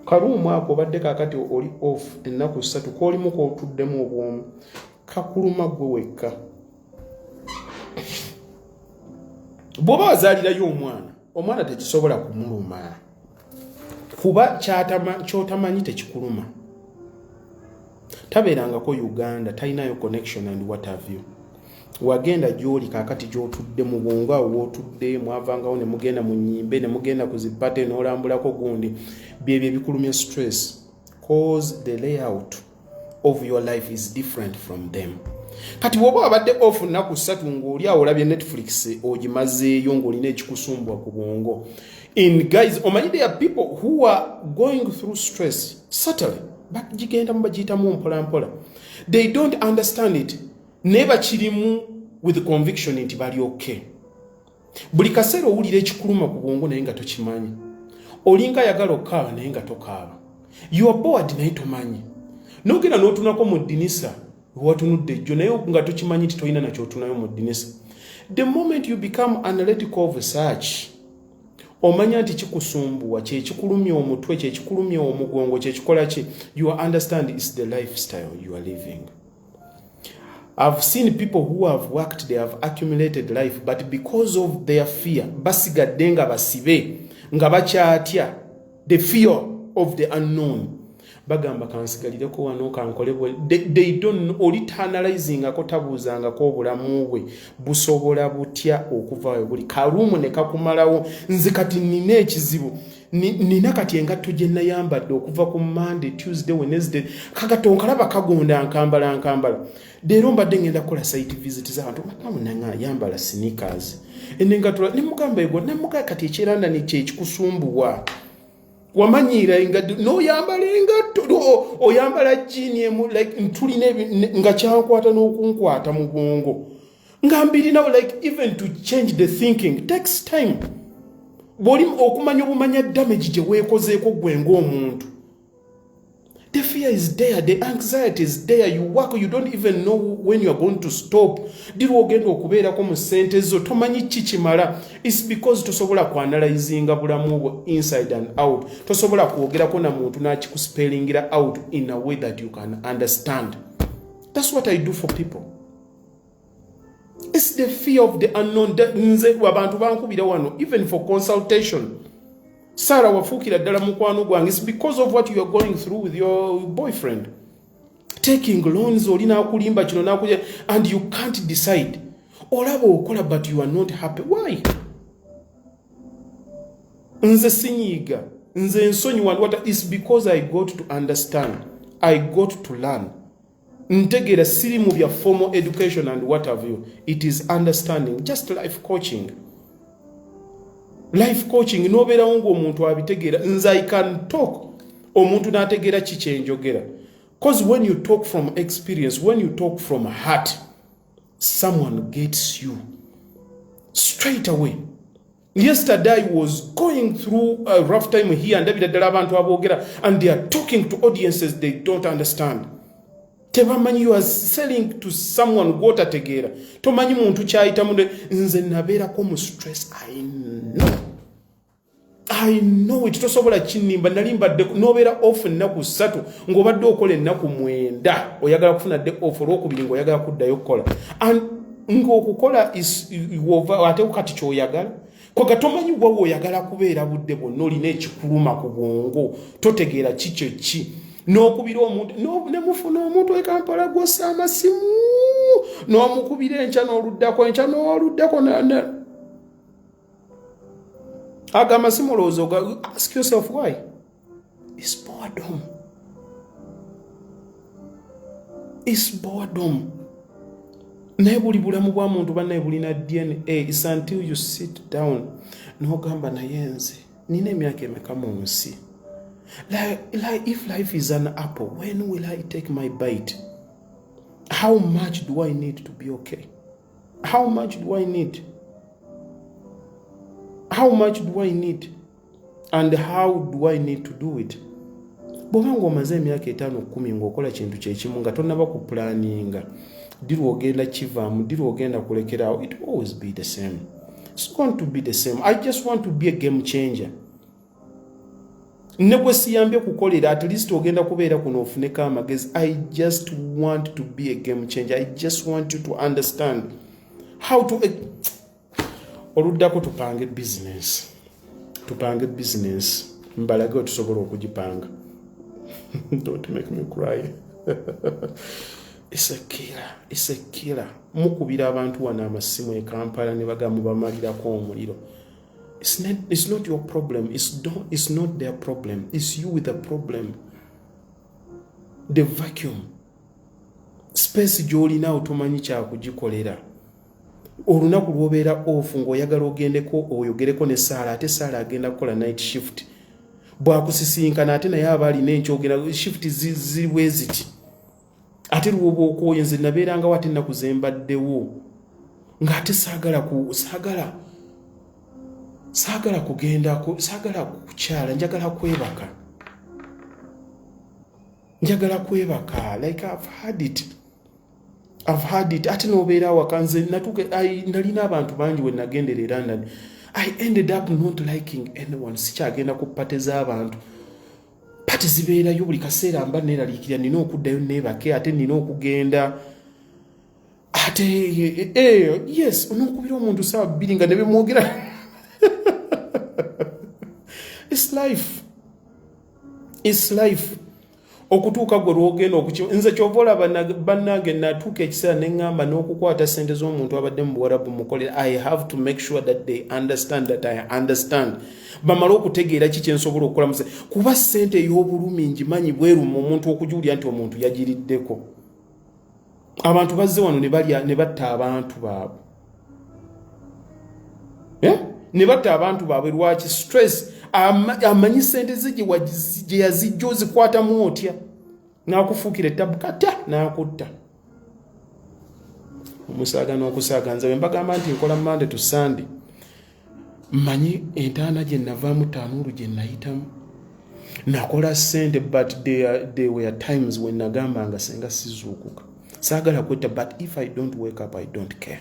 kaluumu ako obadde kaakati oli off ennaku 3 k'olimu k'otuddemu obwomu kakuluma gwe wekka. Bw'oba wazaalirayo omwana tekisobola kumuluma kuba kyotamanyi tekikuluma. Tabeerangako Uganda, talinayo connection and what have you. Wagenda gy'oli kaakati gy'otudde mu bwongo awo w'otudde mwavangawo ne mugenda mu nnyimbe ne mugenda ku zipate n'olambulako gundi byebyo ebikulumya stress, cause the layout of your life is different from them. Kati bw'oba wabadde off nnaku 3 ng'oli awo olabye Netflix ogimazeeyo ng'olina ekikusumbwa ku bwongo. In guys, omanyi there are people who are going through stress subtly, but gigenda mu bagiyitamu mpola mpola. They don't understand it. Neba kirimu with conviction nti bali okay. Buli kaseera owulira ekikuluma ku bwongo naye nga tokimanyi. Olinga yagala okaaba naye nga tokaaba. You are bored naye tomanyi. Nogenda n'otunako mu ddinisa watunudde ejjo naye nga tokimanyi nti tolina nakyo otunayo mu ddinisa. The moment you become analytical of such, omanya nti kikusumbuwa, kye kikulumya omutwe, kye kikulumya omugongo, kye kikola ki, you understand it's the lifestyle you are living. I've seen people who have worked, they have accumulated life, but because of their fear, basigadde nga basibe, nga bakyatya, the fear of the unknown. Bagamba kansigalireko wano kankolebwe. They don't know, oli-analyzing ako tabuuzangako obulamu bwe busobola butya okuvaayo buli kalumu ne kakumalawo. Nze kati nina ekizibu. Nina kati engatto gye nayambadde okuva ku Monday, Tuesday, Wednesday. Kagato nkalaba kagonda nkambala. Leero mbadde ngenda kukola site visit z'abantu. Nanga yambala sneakers. Enengatula ne mugamba ego ne muga kati ekiranda ni kye kikusumbuwa. Wamanyira engatto no yambala engatto oyambala jean emu like ntulina nga kyankwata n'okunkwata mu bwongo. Ngambiri now like even to change the thinking takes time. Boli okumanya obumanya damage gye weekozeeko gwe ng'omuntu. The fear is there, the anxiety is there, you work, you don't even know when you are going to stop. Diri ogenda okubeerako mu ssente zo tomanyi kikimala. It's because tosobola kuanalyzinga bulamu bwo inside and out. Tosobola kwogerako na muntu n'akikuspellingira out in a way that you can understand. That's what I do for people. It's the fear of the unknown. Nze abantu bankubira wano even for consultation. Sarah wafukira ddala mukwano gwange. It's because of what you are going through with your boyfriend. Taking loans olina akulimba kino nakulya and you can't decide. Olaba okola but you are not happy. Why? Nze sinyiga. Nze nsonyiwa what is because I got to understand. I got to learn. Ntegera siri mu bya formal education and what have you. It is understanding. Just life coaching. Life coaching nobeera ngo omuntu abitegera. Nze I can talk. Omuntu n'ategeera kikyenjogera. Because when you talk from experience, when you talk from heart, someone gets you straight away. Yesterday I was going through a rough time here and abantu abogera and they are talking to audiences they don't understand. Tebamanyi you are selling to someone gota tegera. Tomanyi muntu kyayita munde nze nabeerako mu stress. I know it. Tosobola kinimba nalimbadde nobeera off ennaku 3 ng'obadde okola ennaku 9 oyagala kufuna de off olwokubiri ng'oyagala kuddayo kukola and ng'okukola ate kati kyoyagala koga tomanyi wawe oyagala kubeera budde bwonna olina ekikuluma ku bwongo totegeera kikyo ki n'okubira omuntu nemufuna omuntu ekampala gwossa amasimu n'omukubira enkya n'oluddako agamba simulowooza ask yourself why. It's boredom. It's boredom. Naye buli bulamu bwa muntu bannaye bulina DNA. It's until you sit down n'ogamba naye nze nina emyaka emeka mu nsi. Like if life is an apple, when will I take my bite? How much do I need to be okay? How much do I need? How much do I need? And how do I need to do it? Bw'obanga omaze emyaka 5-10 ng'okola kintu kyekimu nga tonnaba ku planninga diri ogenda kivaamu diri ogenda kulekerawo, it will always be the same. It's going to be the same. I just want to be a game changer. Ne bwe siyambye kukolera at least ogenda kubeera kuno ofuneko amagezi. I just want to be a game changer. I just want you to understand how to oluddako tupange business mbalage otusobola okugipanga. Don't make me cry. It's a killer. Mukubira abantu wana amasimu e Kampala ne bagamu bamalirako omuliro. It's not your problem. It's not their problem. It's you with the problem. The vacuum. Space gy'olina otomanyi kyakugikolera. Olunaku lw'obeera off ng'oyagala ogendeko oyogereko ne Saala ate Saala agenda kukola night shift. Bwakusisinkana ate naye aba alina enkyogera shift ziriwe ziti. Ate lwoba okwoyo nze nabeeranga wate ennaku ze mbaddewo ng'ate saagala kugendako, saagala kukyala, njagala kwebaka. Like I've had it. Ate n'obeera awaka nze nalina abantu bangi we nagendera e London. I ended up not liking anyone. Sikyagenda ku pate z'abantu. Pate zibeerayo buli kaseera mba neeraliikirira nina okuddayo neebake ate nina okugenda. Ate yes, onookubira omuntu ssaawa bbiri nga ne bemwogera. It's life. Okutuuka gwe lwogenda nze kyova olaba bannange natuuka ekiseera ne ŋŋamba n'okukwata ssente z'omuntu abadde mu Buwarabu mukolera. I have to make sure that they understand that I understand. Bamala okutegeera ki kye nsobola okukola muse kuba ssente ey'obulumi ngimanyi bweruma omuntu okujuulya nti omuntu yagiriddeko. Abantu bazze wano ne batta abantu baabwe. Ne batta abantu baabwe lwaki? Stress. Amanyi ssente ze gye yazijja ozikwatamu otya n'akufuukira ettabukata n'akutta. Omusaaga n'okusaaga nze bwe mbagamba nti nkola Monday to Sunday. Mmanyi entaana gye navaamu ttanuulu gye nayitamu. Nakola ssente but there were times when nagambanga senga sizuukuka. Saagala kwetta but if I don't wake up I don't care.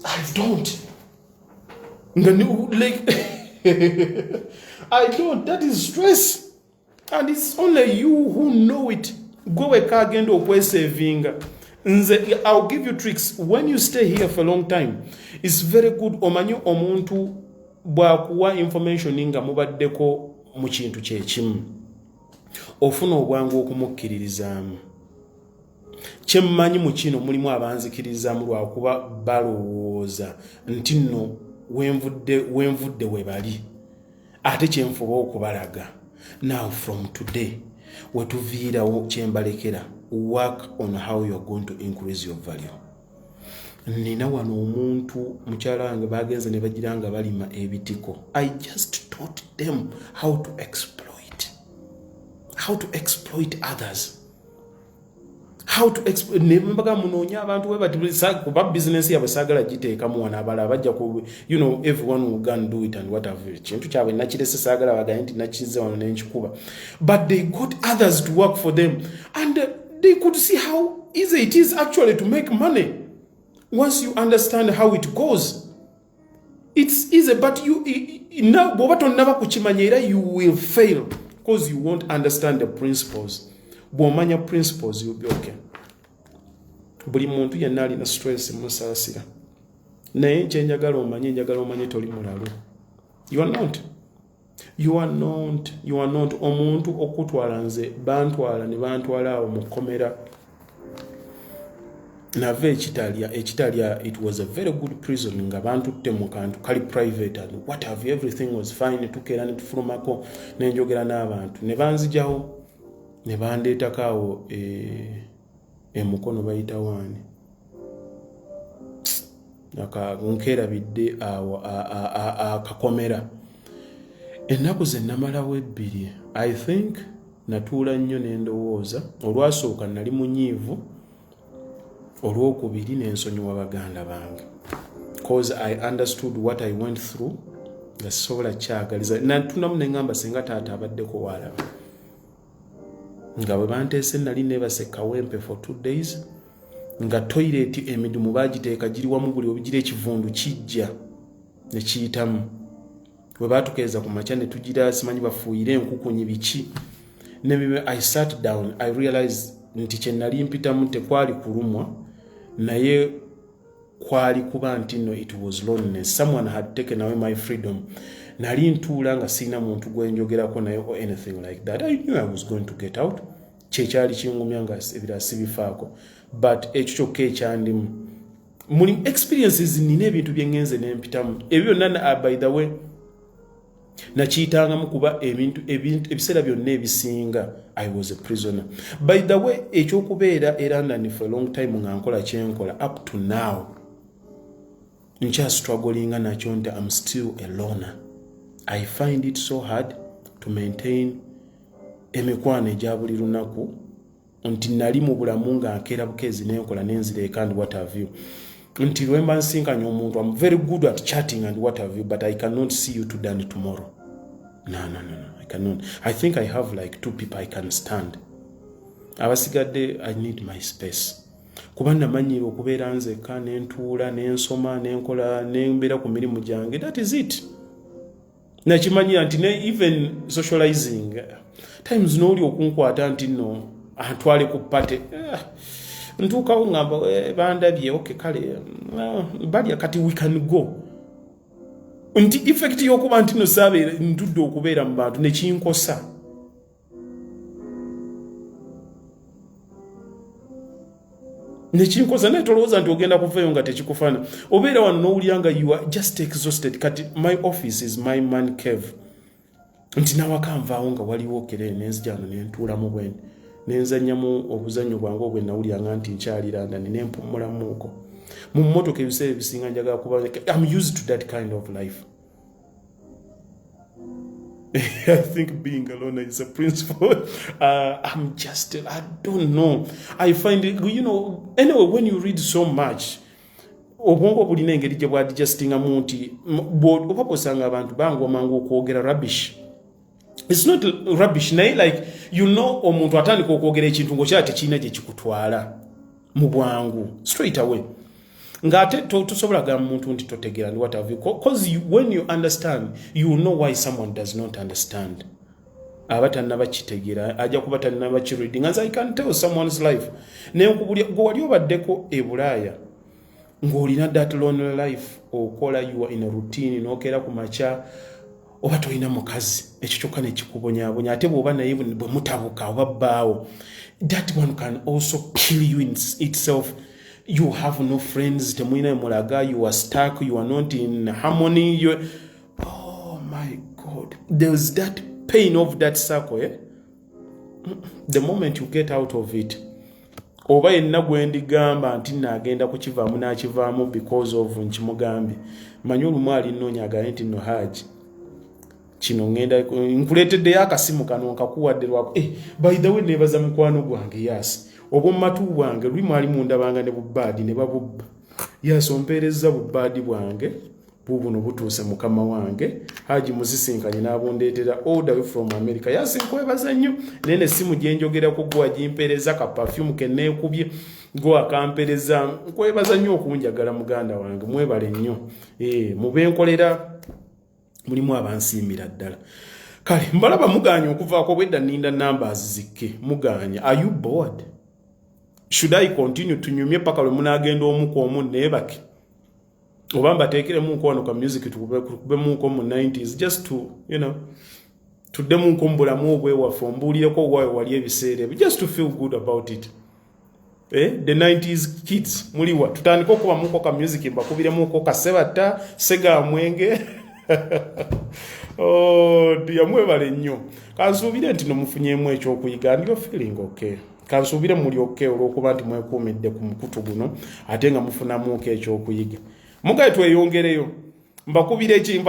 I don't. Like, I don't. That is stress. And it's only you who know it. Go again to saving. I'll give you tricks. When you stay here for a long time, it's very good. Omanyo omuntu bwakuwa information nga mubaddeko mu kintu kye kimu. Ofuna obwangu okumukkiririzaamu. Kyemmanyi mu kino mulimu abanzikiririzaamu lwakuba balowooza nti nno wenvudde we bali ate kyenfuba okubalaga. Now from today wetuviirawo kyembalekera, work on how you are going to increase your value. Nina wano omuntu mukyala wange bagenze ne bagira nga balima ebitiko. I just taught them how to exploit others. How to exploit nembaga munoonya abantu we kuba business yabwe saagala giteekamu wana abala bajja ku everyone will go and do it and whatever. Kintu kyabwe nakirese saagala bagaye nti nakize wano n'enkikuba. But they got others to work for them and they could see how easy it is actually to make money once you understand how it goes. It's easy, but now bw'oba tonnaba kukimanya era you will fail because you won't understand the principles. Bw'omanya principles you'll be okay. Buli muntu yenna alina stress musaasira. Naye njagala omanye toli mulalu. You are not. Omuntu okutwala nze bantwala ne bantwala awo mu kkomera. Nave ekitalya, it was a very good prison nga bantutte mu kantu kali private and what have you, everything was fine. Tukeera ne tufulumako n'enjogera n'abantu ne banzijawo ne bandeetako awo emukono bayita waani nkerabidde awo akakomera. Ennaku ze namalawo 2 I think natuula nnyo n'endowooza. Olwasooka nali munyiivu, olwokubiri n'ensonyiwa baganda bange because I understood what I went through. Nga sobola kyagaliza natunamu ne ngamba singa taata abaddeko waalaba nga bwe banteese nali neebase Kawempe for 2 days nga toilet emidumu bagiteeka giri wamu buli obigira ekivundu kijja ne kiyitamu. Bwe baatukeeza ku makya ne tugira simanyi bafuuyire enkukunyi biki. I sat down, I realized nti kye nali mpitamu tekwali kulumwa naye kwali kuba nti no it was loneliness. Someone had taken away my freedom. Nali ntuula nga sina muntu gwe njogerako naye or anything like that. I knew I was going to get out. Kyali kingumya nga ebirala sibifaako. But ekyo kyokka ekyandimu. Muli experiences nina ebintu bye ngenze n'empitamu. Ebyo byonna by the way nakiyitanga kuba ebintu ebiseera byonna ebisinga I was a prisoner. By the way ekyokubeera e London for a long time nga nkola kyenkola up to now nkya struggling nakyo nti I'm still a loner. I find it so hard to maintain emikwano egya buli lunaku nti nali mu bulamu nga nkeera bukeezi nenkola nenzireka and what have you. Nti lwemba nsinkanya omuntu I'm very good at chatting and what have you, but I cannot see you today and tomorrow. No, I cannot. I think I have like 2 people I can stand. Abasigadde I need my space. Kuba namanyiira okubeera nzekka nentuula nensoma nenkola nembeera ku mirimu gyange. That is it. Nakimanyira nti even socializing times n'oli okunkwata nti no atwale ku pate ntuukawo ngamba bandabye okay kale balya kati we can go. Nti effect y'okuba nti no saabe ntudde okubeera mu bantu nekinkosa. Nekinkosa naye tolowooza nti ogenda kuvayo nga tekikufaana. Obeera wano n'owulira nga you are just exhausted. Kati my office is my man cave. Nti nawaka nvaawo nga waliwo kere nenzijano nentuulamu bwene. Nenzannyamu obuzannyo bwange obwe nawuliranga nti nkyali London nempumulamuuko. Mu mmotoka ebiseera ebisinga njagala kuba I'm used to that kind of life. I think being alone is a principle. I'm just, I don't know. I find it, anyway, when you read so much, obwongo bulina engeri gye bwadigestingamu nti obakosanga abantu bangu amangu okwogera rubbish. It's not rubbish, naye like, omuntu atandika okwogera ekintu ng'okyala tekirina gye kikutwala mu bwangu straight away. Ngate tosobola gamba muntu nti totegera and what have you, because when you understand you will know why someone does not understand. Abatanna bakitegera ajja kuba tanna bakireading as I can tell someone's life. Naye gwe wali obaddeko e Bulaaya ng'olina that lonely life okola you are in a routine n'okeera ku makya oba tolina mukazi ekyo kyokka ne kikubonyaabonya ate bw'oba naye bwe mutabuka oba bbaawo that one can also kill you in itself. You have no friends, temwina mulaga, you are stuck, you are not in harmony. Oh my God. There's that pain of that circle. The moment you get out of it, oba yenna gwendigamba nti nagenda kukivaamu nakivaamu because of nkimugambi. Manyi olumu alinoonya agane nti no Haji. Kino ngenda nkuleetedde akasimu kano nkakuwadde lwako. By the way nebaza mukwano gwange yes. Obwomatu bwange luli mwali mundabanga ne bubbaadi ne babubba. Yes, ompeereza bubbaadi bwange bubuno butuuse mukama wange Haji muzisinkanye n'abondeetera all the way from America. Yes, nkwebaza nnyo nene simu gye njogerako gwa gimpeereza ka perfume ke neekubye gwa akampeereza. Nkwebaza nnyo okunjagala muganda wange, mwebale nnyo. Mube nkolera mulimu abansiimira ddala. Kale mbalaba muganya okuvaako bwedda nninda numbers zikke muganya. Are you bored? Should I continue tunyumye paka lwe munagenda omuko omu nebake? Oba mbateekere mu nkono ka music tukube mu nko mu 90s just to, tudde mu nko mbulamu obwe waffe ombuulireko wawe wali ebiseera ebyo just to feel good about it. The 90s kids muliwa tutandika okuba mu nko ka music mbakubire mu nko ka Sebatta Sega Mwenge. Mwebale nnyo. Kansuubire nti nomufunyeemu ekyokuyiga and you're feeling okay. Kansuubire muli okay olw'okuba nti mwekuumidde ku mukutu guno ate nga mufunamu okay ekyokuyiga. Mugaye tweyongereyo. Mbakubire eki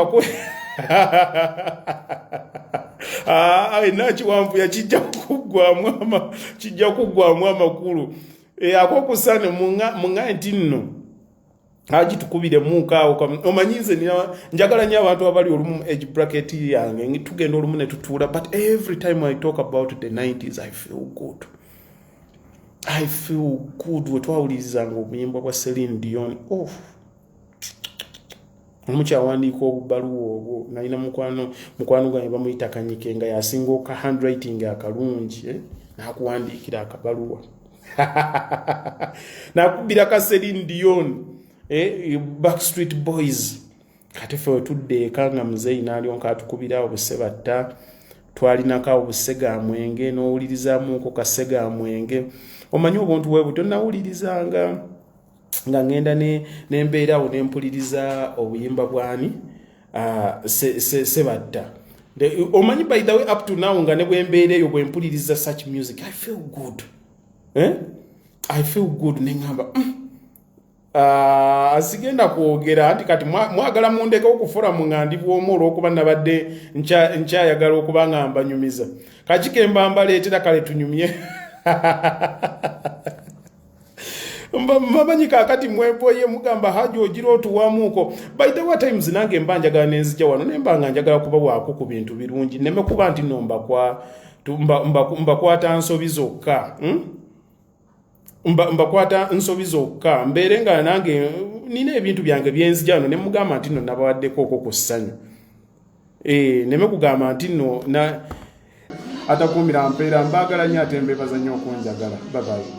nakiwambuya kijja kuggwamu amakulu. Akokusane mungaye nti nno Haji tukubire muukaawo omanyize njagala nnyo abantu abali olumu age bracket yange tugenda olumu ne tutuula, but every time I talk about the 90s I feel good. I feel good wetwawulirizanga obuyimba bwa Celine Dion. Omukyawandiika obubaluwa obwo nalina mukwano gwange bamuyita Kanyike nga yasinga oka handwriting akalungi nakuwandiikira akabaluwa nakubira ka Celine Dion Backstreet Boys kati ffe wetudde eka nga muzeeyi n'alionka atukubira obusebatta twalinako obusegamwenge n'owulirizaamuko kasegamwenge omanyi obuntu bwe buto nawulirizanga nga ngenda nembeerawo nempuliriza obuyimba bwani sebatta omanyi by the way up to now nga ne bwembeereeyo bwempuliriza such music I feel good I feel good neŋŋamba asigenda kwogera nti kati mwagala mundeke okufura mu ŋŋandi bw'omu olw'okuba nabadde nkyayagala okuba nga mbanyumiza kakikemba mbaleetera kale tunyumye mamanyi kakati mweboye mugamba haji ogira otuwamuuko by the way times nange mba njagala nenzija wano nemba nga njagala kuba waako ku bintu birungi neme kuba nti no mbakwata nsobi zokka mbakwata nsobi zokka mbeere nga nange nina ebintu byange byenzija wano nemugamba nti no nabawaddeko okwo ku ssanyu neme kugamba nti no atakuumira mpeera mbaagala nnyo ate mbeebaza nnyo okunjagala babayi